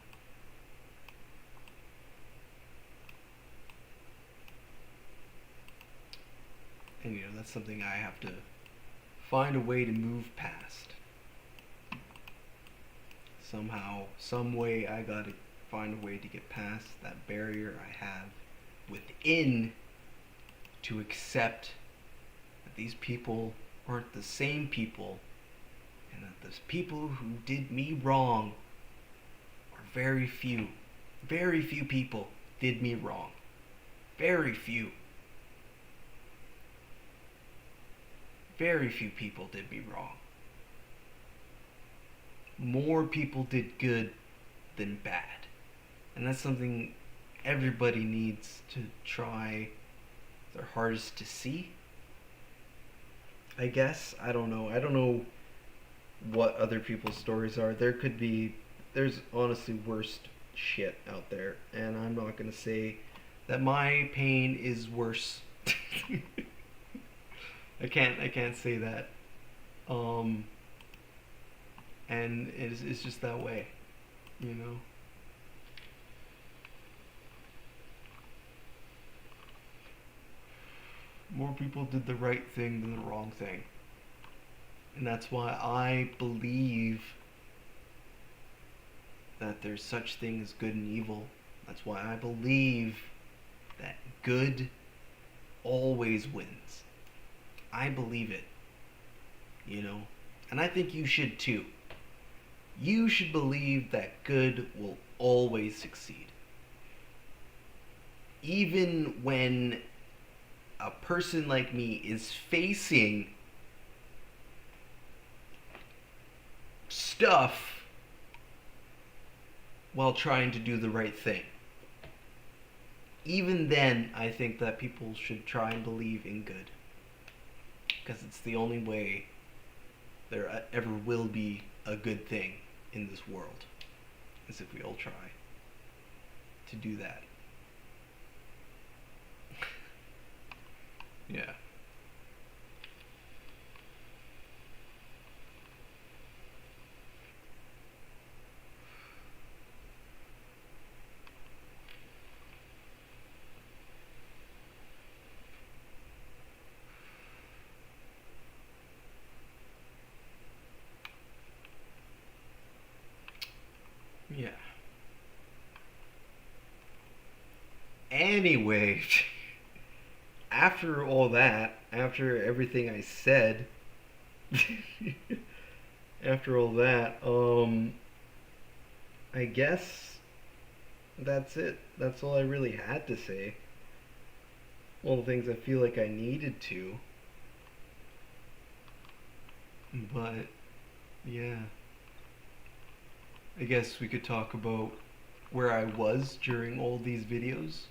And you know, that's something I have to find a way to move past. Somehow, some way, I gotta find a way to get past that barrier I have within to accept that these people aren't the same people, and that the people who did me wrong are very few. Very few people did me wrong. Very few. Very few people did me wrong. More people did good than bad. And that's something everybody needs to try their hardest to see. I guess. I don't know. I don't know what other people's stories are. There's honestly worse shit out there. And I'm not going to say that my pain is worse. I can't say that. And it's just that way, you know. More people did the right thing than the wrong thing. And that's why I believe that there's such thing as good and evil. That's why I believe that good always wins. I believe it, you know. And I think you should too. You should believe that good will always succeed. Even when a person like me is facing stuff while trying to do the right thing. Even then, I think that people should try and believe in good. Because it's the only way there ever will be a good thing in this world, is if we all try to do that. Yeah. Yeah. Anyway, after all that, after everything I said, after all that, I guess that's it. That's all I really had to say. All the things I feel like I needed to. But, yeah. I guess we could talk about where I was during all these videos.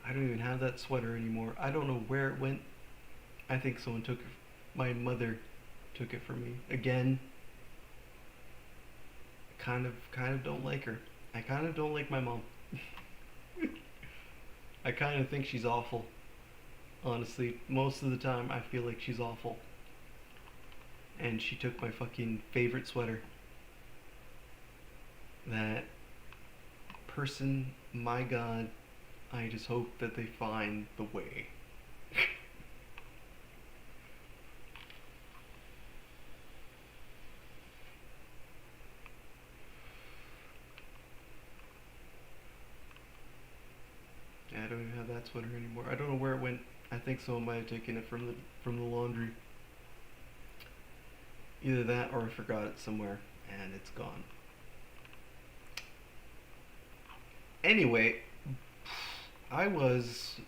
I don't even have that sweater anymore. I don't know where it went. I think someone took my mother took it from me again. Kind of don't like her. I kind of don't like my mom. I kind of think she's awful. Honestly, most of the time I feel like she's awful. And she took my fucking favorite sweater. That person, my god, I just hope that they find the way. I don't even have that sweater anymore. I don't know where it went. I think someone might have taken it from the laundry. Either that or I forgot it somewhere and it's gone. Anyway, I was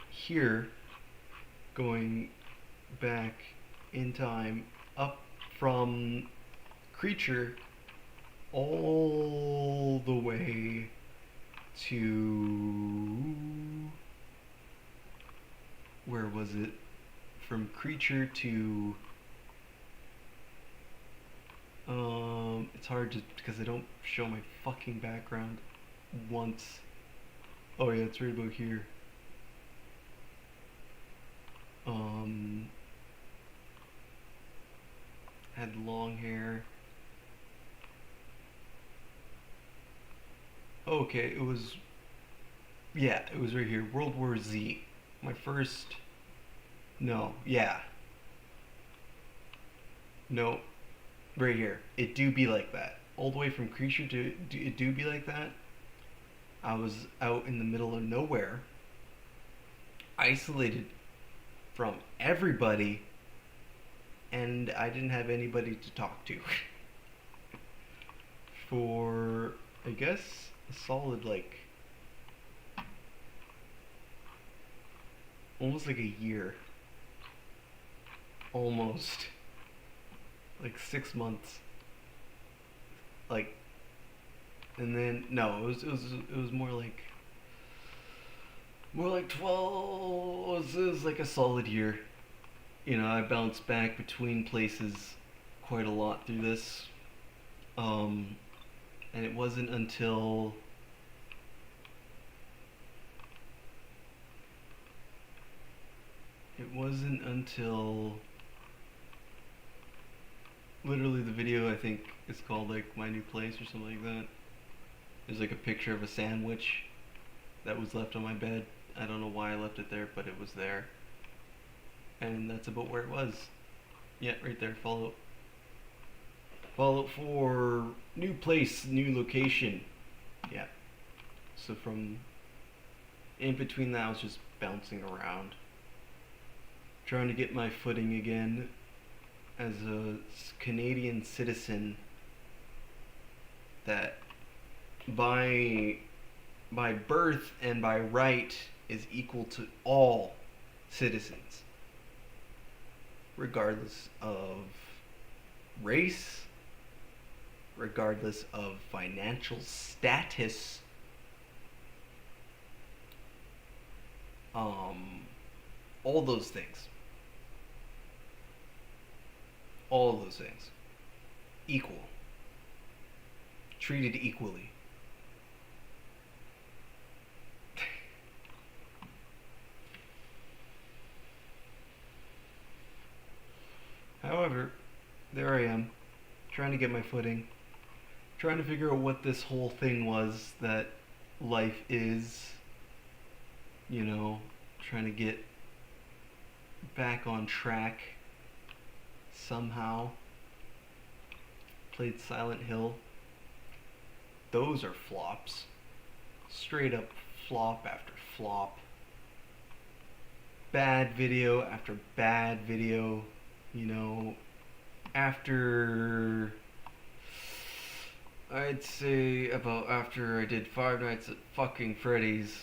here going back in time up from Creature all the way to where was it? From Creature to it's hard to because I don't show my fucking background once. Oh yeah, it's right about here. Had long hair. Okay, it was right here. World War Z. My first no, yeah. No, right here. It do be like that. All the way from Creature to it do be like that. I was out in the middle of nowhere, isolated from everybody, and I didn't have anybody to talk to for I guess a solid like almost like a year. Almost like 6 months. Like and then no, it was more like 12. It was like a solid year. You know, I bounced back between places quite a lot through this. Um, and it wasn't until literally the video I think is called like My New Place or something like that. There's like a picture of a sandwich that was left on my bed. I don't know why I left it there, but it was there. And that's about where it was. Yeah, right there. Follow for new place, new location. Yeah. So from in between that, I was just bouncing around, trying to get my footing again as a Canadian citizen that by birth and by right is equal to all citizens, regardless of race, regardless of financial status, all those things. All of those things. Equal. Treated equally. However, there I am, trying to get my footing, trying to figure out what this whole thing was that life is, you know, trying to get back on track somehow. Played Silent Hill. Those are flops. Straight up flop after flop. Bad video after bad video. You know, after I'd say about after I did Five Nights at fucking Freddy's,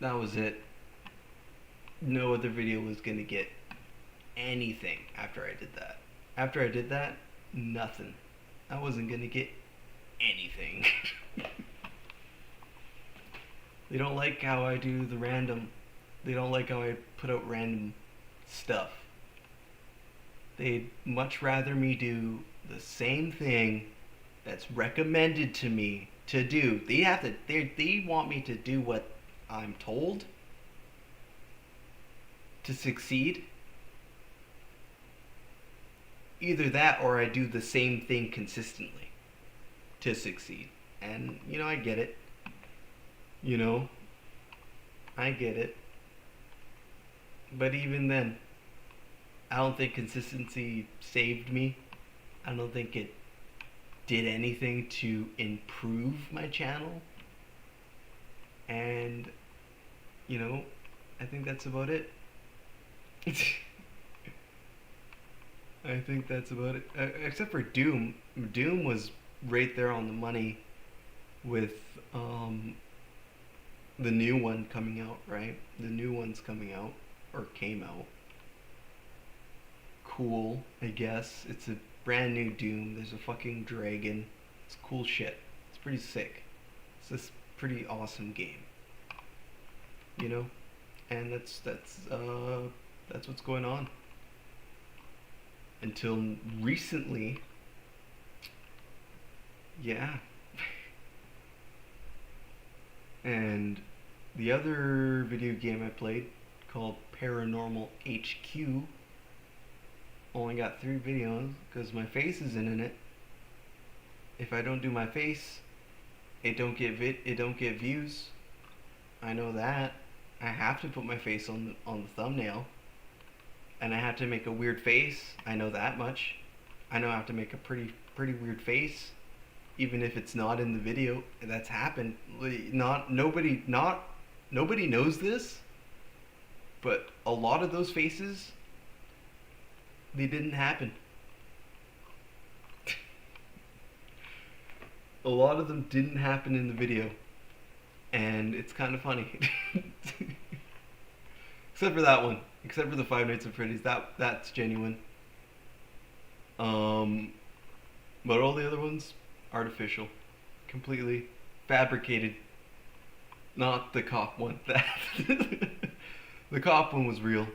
that was it. No other video was gonna get anything after I did that. After I did that, nothing. I wasn't gonna get anything. They don't like how I do the random. They don't like how I put out random stuff. They'd much rather me do the same thing that's recommended to me to do. They want me to do what I'm told to succeed. Either that or I do the same thing consistently to succeed. And I get it. You know, I get it. But even then, I don't think consistency saved me. I don't think it did anything to improve my channel. And, I think that's about it. I think that's about it. Except for Doom. Doom was right there on the money with the new one coming out, right? The new one's coming out, or came out. Cool, I guess. It's a brand new Doom. There's a fucking dragon. It's cool shit. It's pretty sick. It's this pretty awesome game. And that's what's going on. Until recently, yeah. And the other video game I played, called Paranormal HQ, only got 3 videos because my face isn't in it. If I don't do my face, it don't get views. I know that. I have to put my face on the thumbnail, and I have to make a weird face. I know that much. I know I have to make a pretty weird face, even if it's not in the video. That's happened. Nobody knows this, but a lot of those faces, they didn't happen. A lot of them didn't happen in the video, and it's kind of funny. Except for that one. Except for the Five Nights at Freddy's. That's genuine. But all the other ones, artificial. Completely fabricated. Not the cop one. The cop one was real.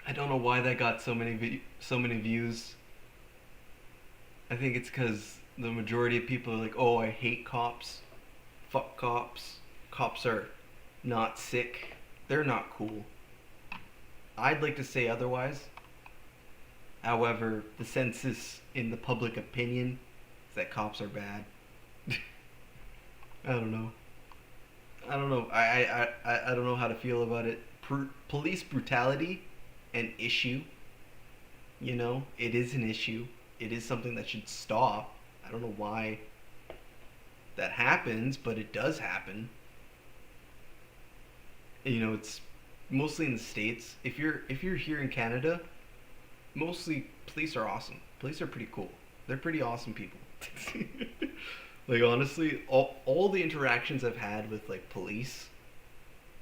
I don't know why that got so many views. I think it's because the majority of people are like, oh, I hate cops. Fuck cops. Cops are not sick. They're not cool. I'd like to say otherwise. However, the census in the public opinion is that cops are bad. I don't know. I don't know how to feel about it. Police brutality, an issue. It is an issue. It is something that should stop. I don't know why that happens, but it does happen. It's mostly in the States. If you're here in Canada, mostly police are awesome. Police are pretty cool. They're pretty awesome people. Like, honestly, all the interactions I've had with like police,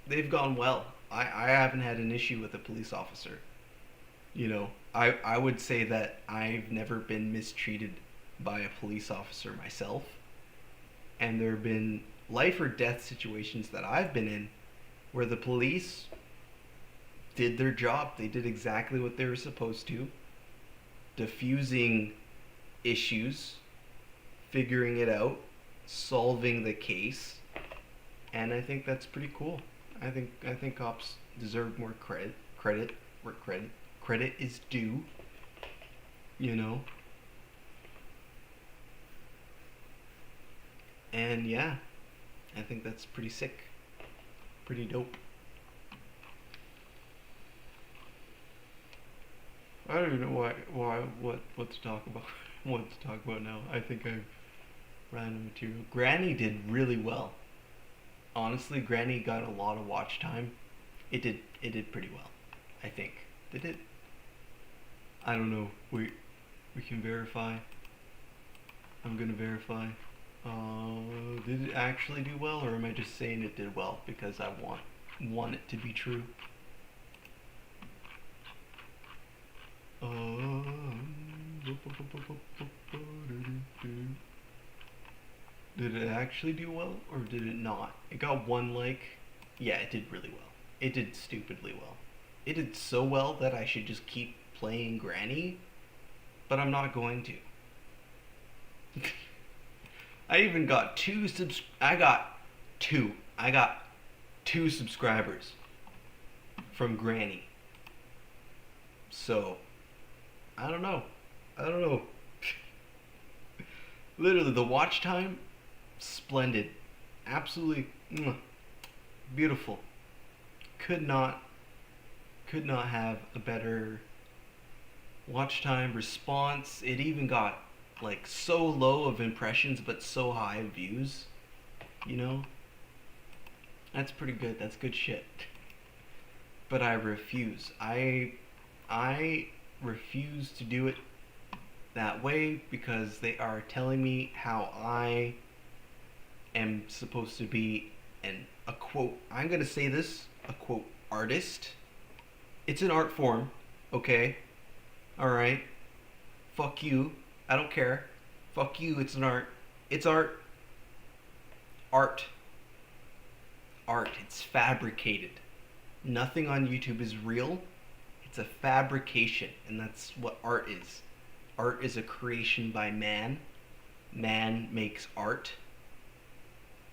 they've gone well. I haven't had an issue with a police officer. I would say that I've never been mistreated by a police officer myself. And there have been life or death situations that I've been in where the police did their job. They did exactly what they were supposed to. Diffusing issues, figuring it out, solving the case. And I think that's pretty cool. I think cops deserve more credit where credit is due. And yeah, I think that's pretty sick. Pretty dope. I don't even know what to talk about. What to talk about now. I think I've ran out of material. Granny did really well. Honestly, Granny got a lot of watch time. It did pretty well, I think. Did it? I don't know. We can verify. I'm gonna verify. Did it actually do well, or am I just saying it did well because I want it to be true? Did it actually do well, or did it not? It got 1 like. Yeah, it did really well. It did stupidly well. It did so well that I should just keep playing Granny, but I'm not going to. I even got I got two. I got two subscribers from Granny. So, I don't know. I don't know. Literally, the watch time, splendid. Absolutely beautiful. Could not have a better watch time response. It even got like so low of impressions but so high of views. You know? That's pretty good. That's good shit. But I refuse. I refuse to do it that way because they are telling me how I am supposed to be a quote, I'm going to say this, a quote artist. It's an art form, okay? All right. Fuck you. I don't care. Fuck you. It's an art. It's art. Art. Art. It's fabricated. Nothing on YouTube is real. It's a fabrication, and that's what art is. Art is a creation by man. Man makes art.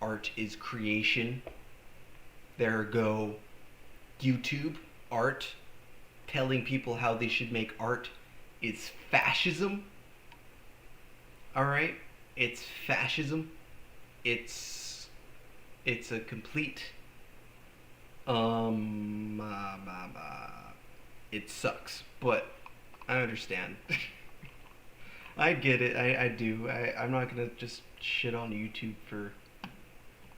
Art is creation. There go YouTube art. Telling people how they should make art is fascism. Alright? It's fascism. It's a complete it sucks, but I understand. I get it. I do. I'm not gonna just shit on YouTube for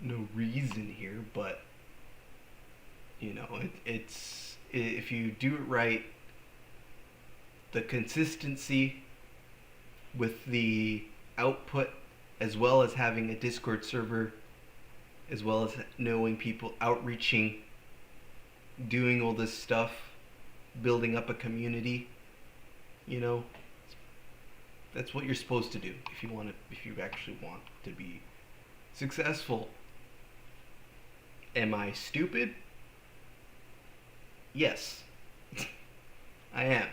no reason here, but you know, it's if you do it right, the consistency with the output, as well as having a Discord server, as well as knowing people, outreaching, doing all this stuff, building up a community, you know, that's what you're supposed to do if you actually want to be successful. Am I stupid? Yes. I am.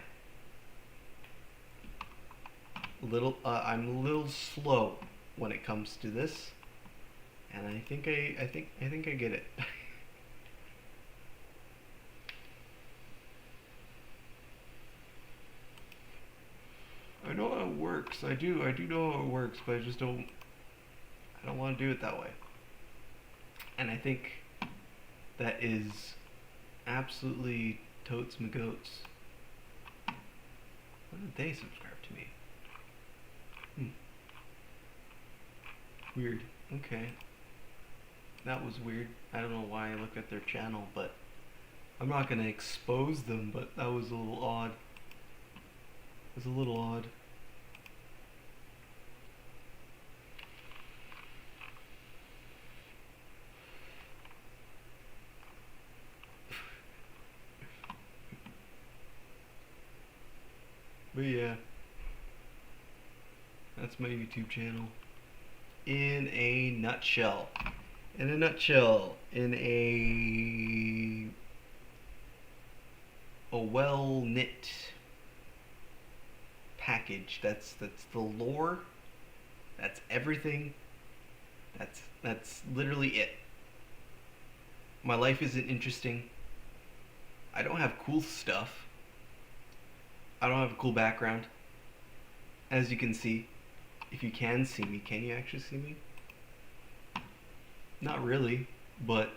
I'm a little slow when it comes to this, and I think I get it. I know how it works. I do know how it works, but I don't want to do it that way. And I think that is absolutely totes my goats. When did they subscribe to me? Weird. Okay. That was weird. I don't know why I looked at their channel, but I'm not gonna expose them, but that was a little odd. It was a little odd. But yeah, that's my YouTube channel. In a nutshell. In a nutshell. In a well knit package. That's the lore. That's everything. That's literally it. My life isn't interesting. I don't have cool stuff. I don't have a cool background. As you can see. If you can see me, can you actually see me? Not really, but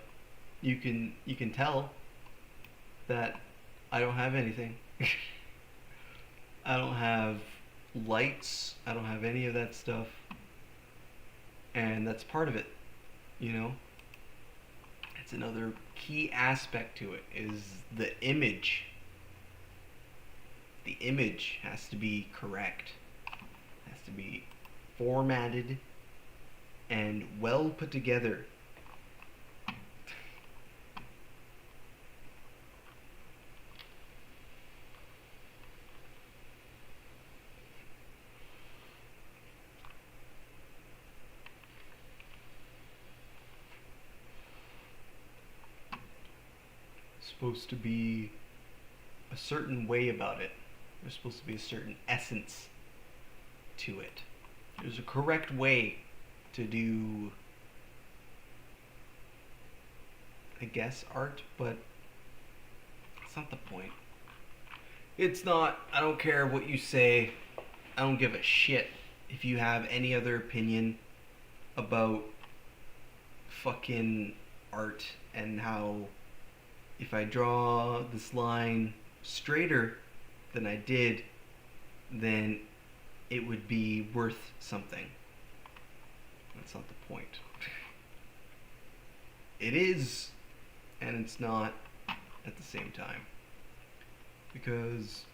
you can tell that I don't have anything. I don't have lights. I don't have any of that stuff. And that's part of it, you know? It's another key aspect to it is the image. The image has to be correct. It has to be formatted and well put together. Supposed to be a certain way about it. There's supposed to be a certain essence to it. There's a correct way to do, I guess, art, but that's not the point. It's not. I don't care what you say. I don't give a shit if you have any other opinion about fucking art and how if I draw this line straighter than I did, then it would be worth something. That's not the point. It is, and it's not at the same time. Because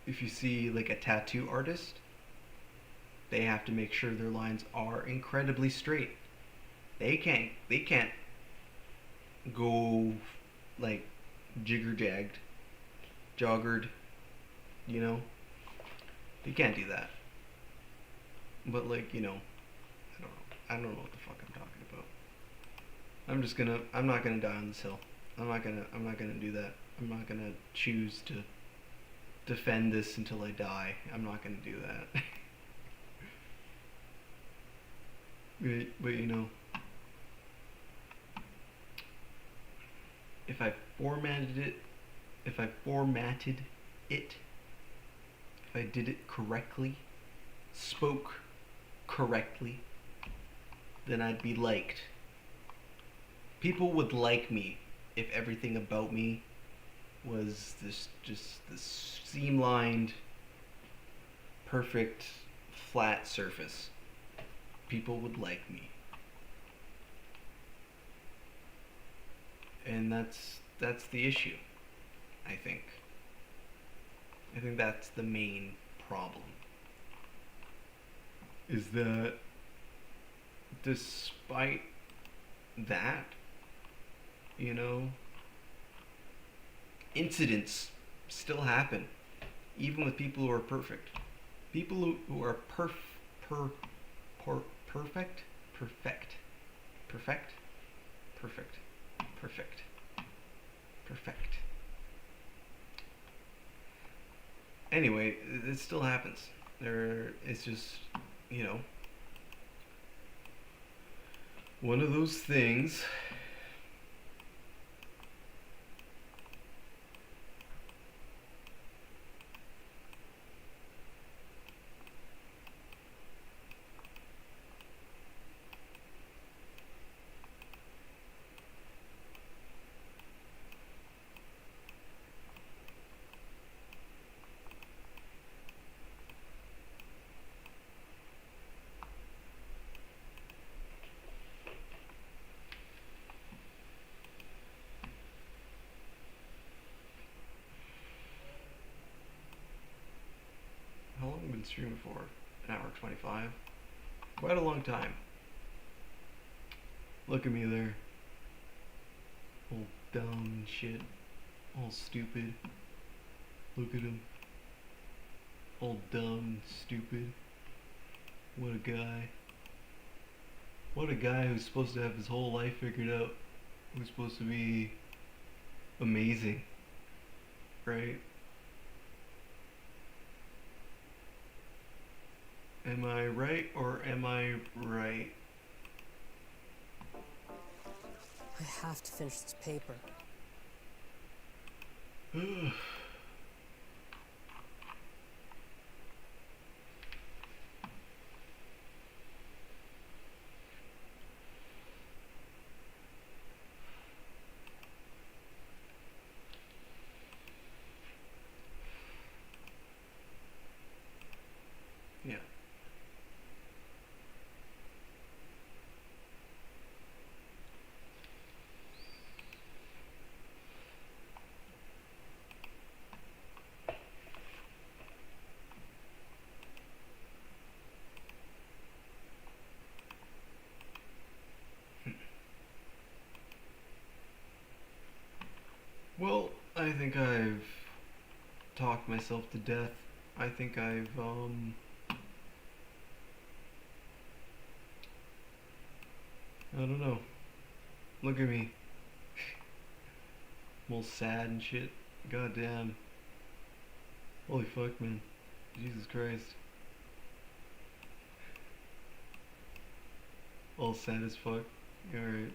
if you see like a tattoo artist, they have to make sure their lines are incredibly straight. They can't go like jigger-jagged, joggered, you know? They can't do that. But like, you know, I don't know what the fuck I'm talking about. I'm not gonna die on this hill. I'm not gonna do that. I'm not gonna choose to defend this until I die. I'm not gonna do that. but you know, if I formatted it, if I did it correctly, spoke correctly, then I'd be liked. People would like me if everything about me was this seam-lined, perfect, flat surface. People would like me. And that's the issue, I think. I think that's the main problem. Is that despite that, you know, incidents still happen, even with people who are perfect. People who are perfect, Anyway, it still happens. It's just, you know, one of those things. How long have we been streaming for? An hour 25? Quite a long time. Look at me there. All dumb and shit. All stupid. Look at him. All dumb, stupid. What a guy. What a guy who's supposed to have his whole life figured out. Who's supposed to be amazing. Right? Am I right or am I right? I have to finish this paper. Yeah. Well, I think I've talked myself to death. I think I don't know. Look at me. I'm all sad and shit. Goddamn. Holy fuck, man. Jesus Christ. All sad as fuck. Alright.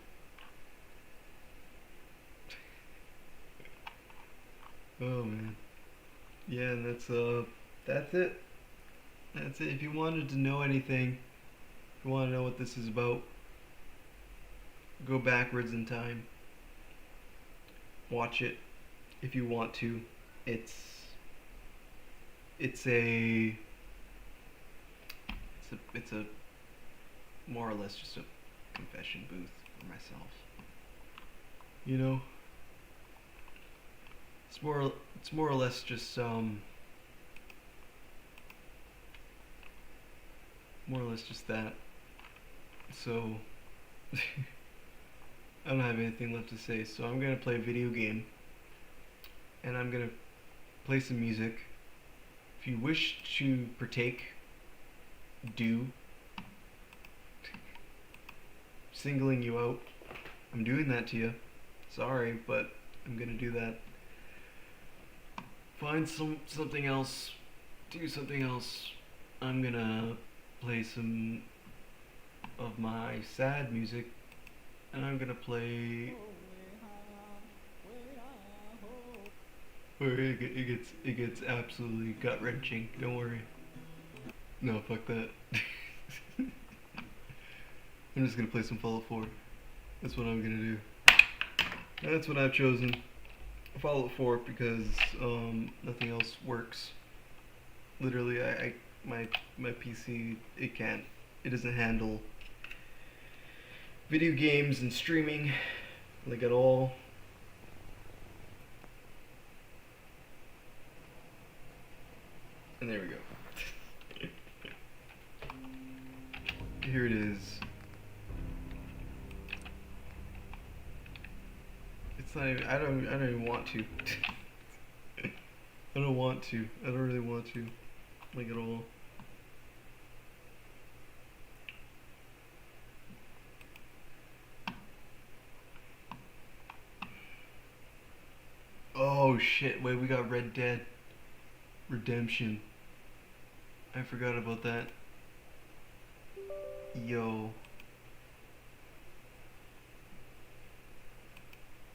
Oh, man. Yeah, and that's it. That's it. If you wanted to know anything, if you want to know what this is about, go backwards in time. Watch it if you want to. It's it's a it's a more or less just a confession booth for myself. You know, it's more or less just more or less just that. So I don't have anything left to say, so I'm gonna play a video game and I'm gonna play some music. If you wish to partake, do. Singling you out. I'm doing that to you. Sorry, but I'm gonna do that. Find something else. Do something else. I'm gonna play some of my sad music, and I'm gonna play. Where it gets absolutely gut wrenching. Don't worry. No, fuck that. I'm just gonna play some Fallout 4. That's what I'm gonna do. That's what I've chosen. Fallout 4 because nothing else works. Literally, my PC it doesn't handle video games and streaming like at all. And there we go. Here it is. It's not even, I don't even want to. I don't want to. I don't really want to. Like at all. Oh shit, wait, we got Red Dead Redemption. I forgot about that. Yo.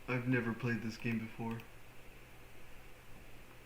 I've never played this game before.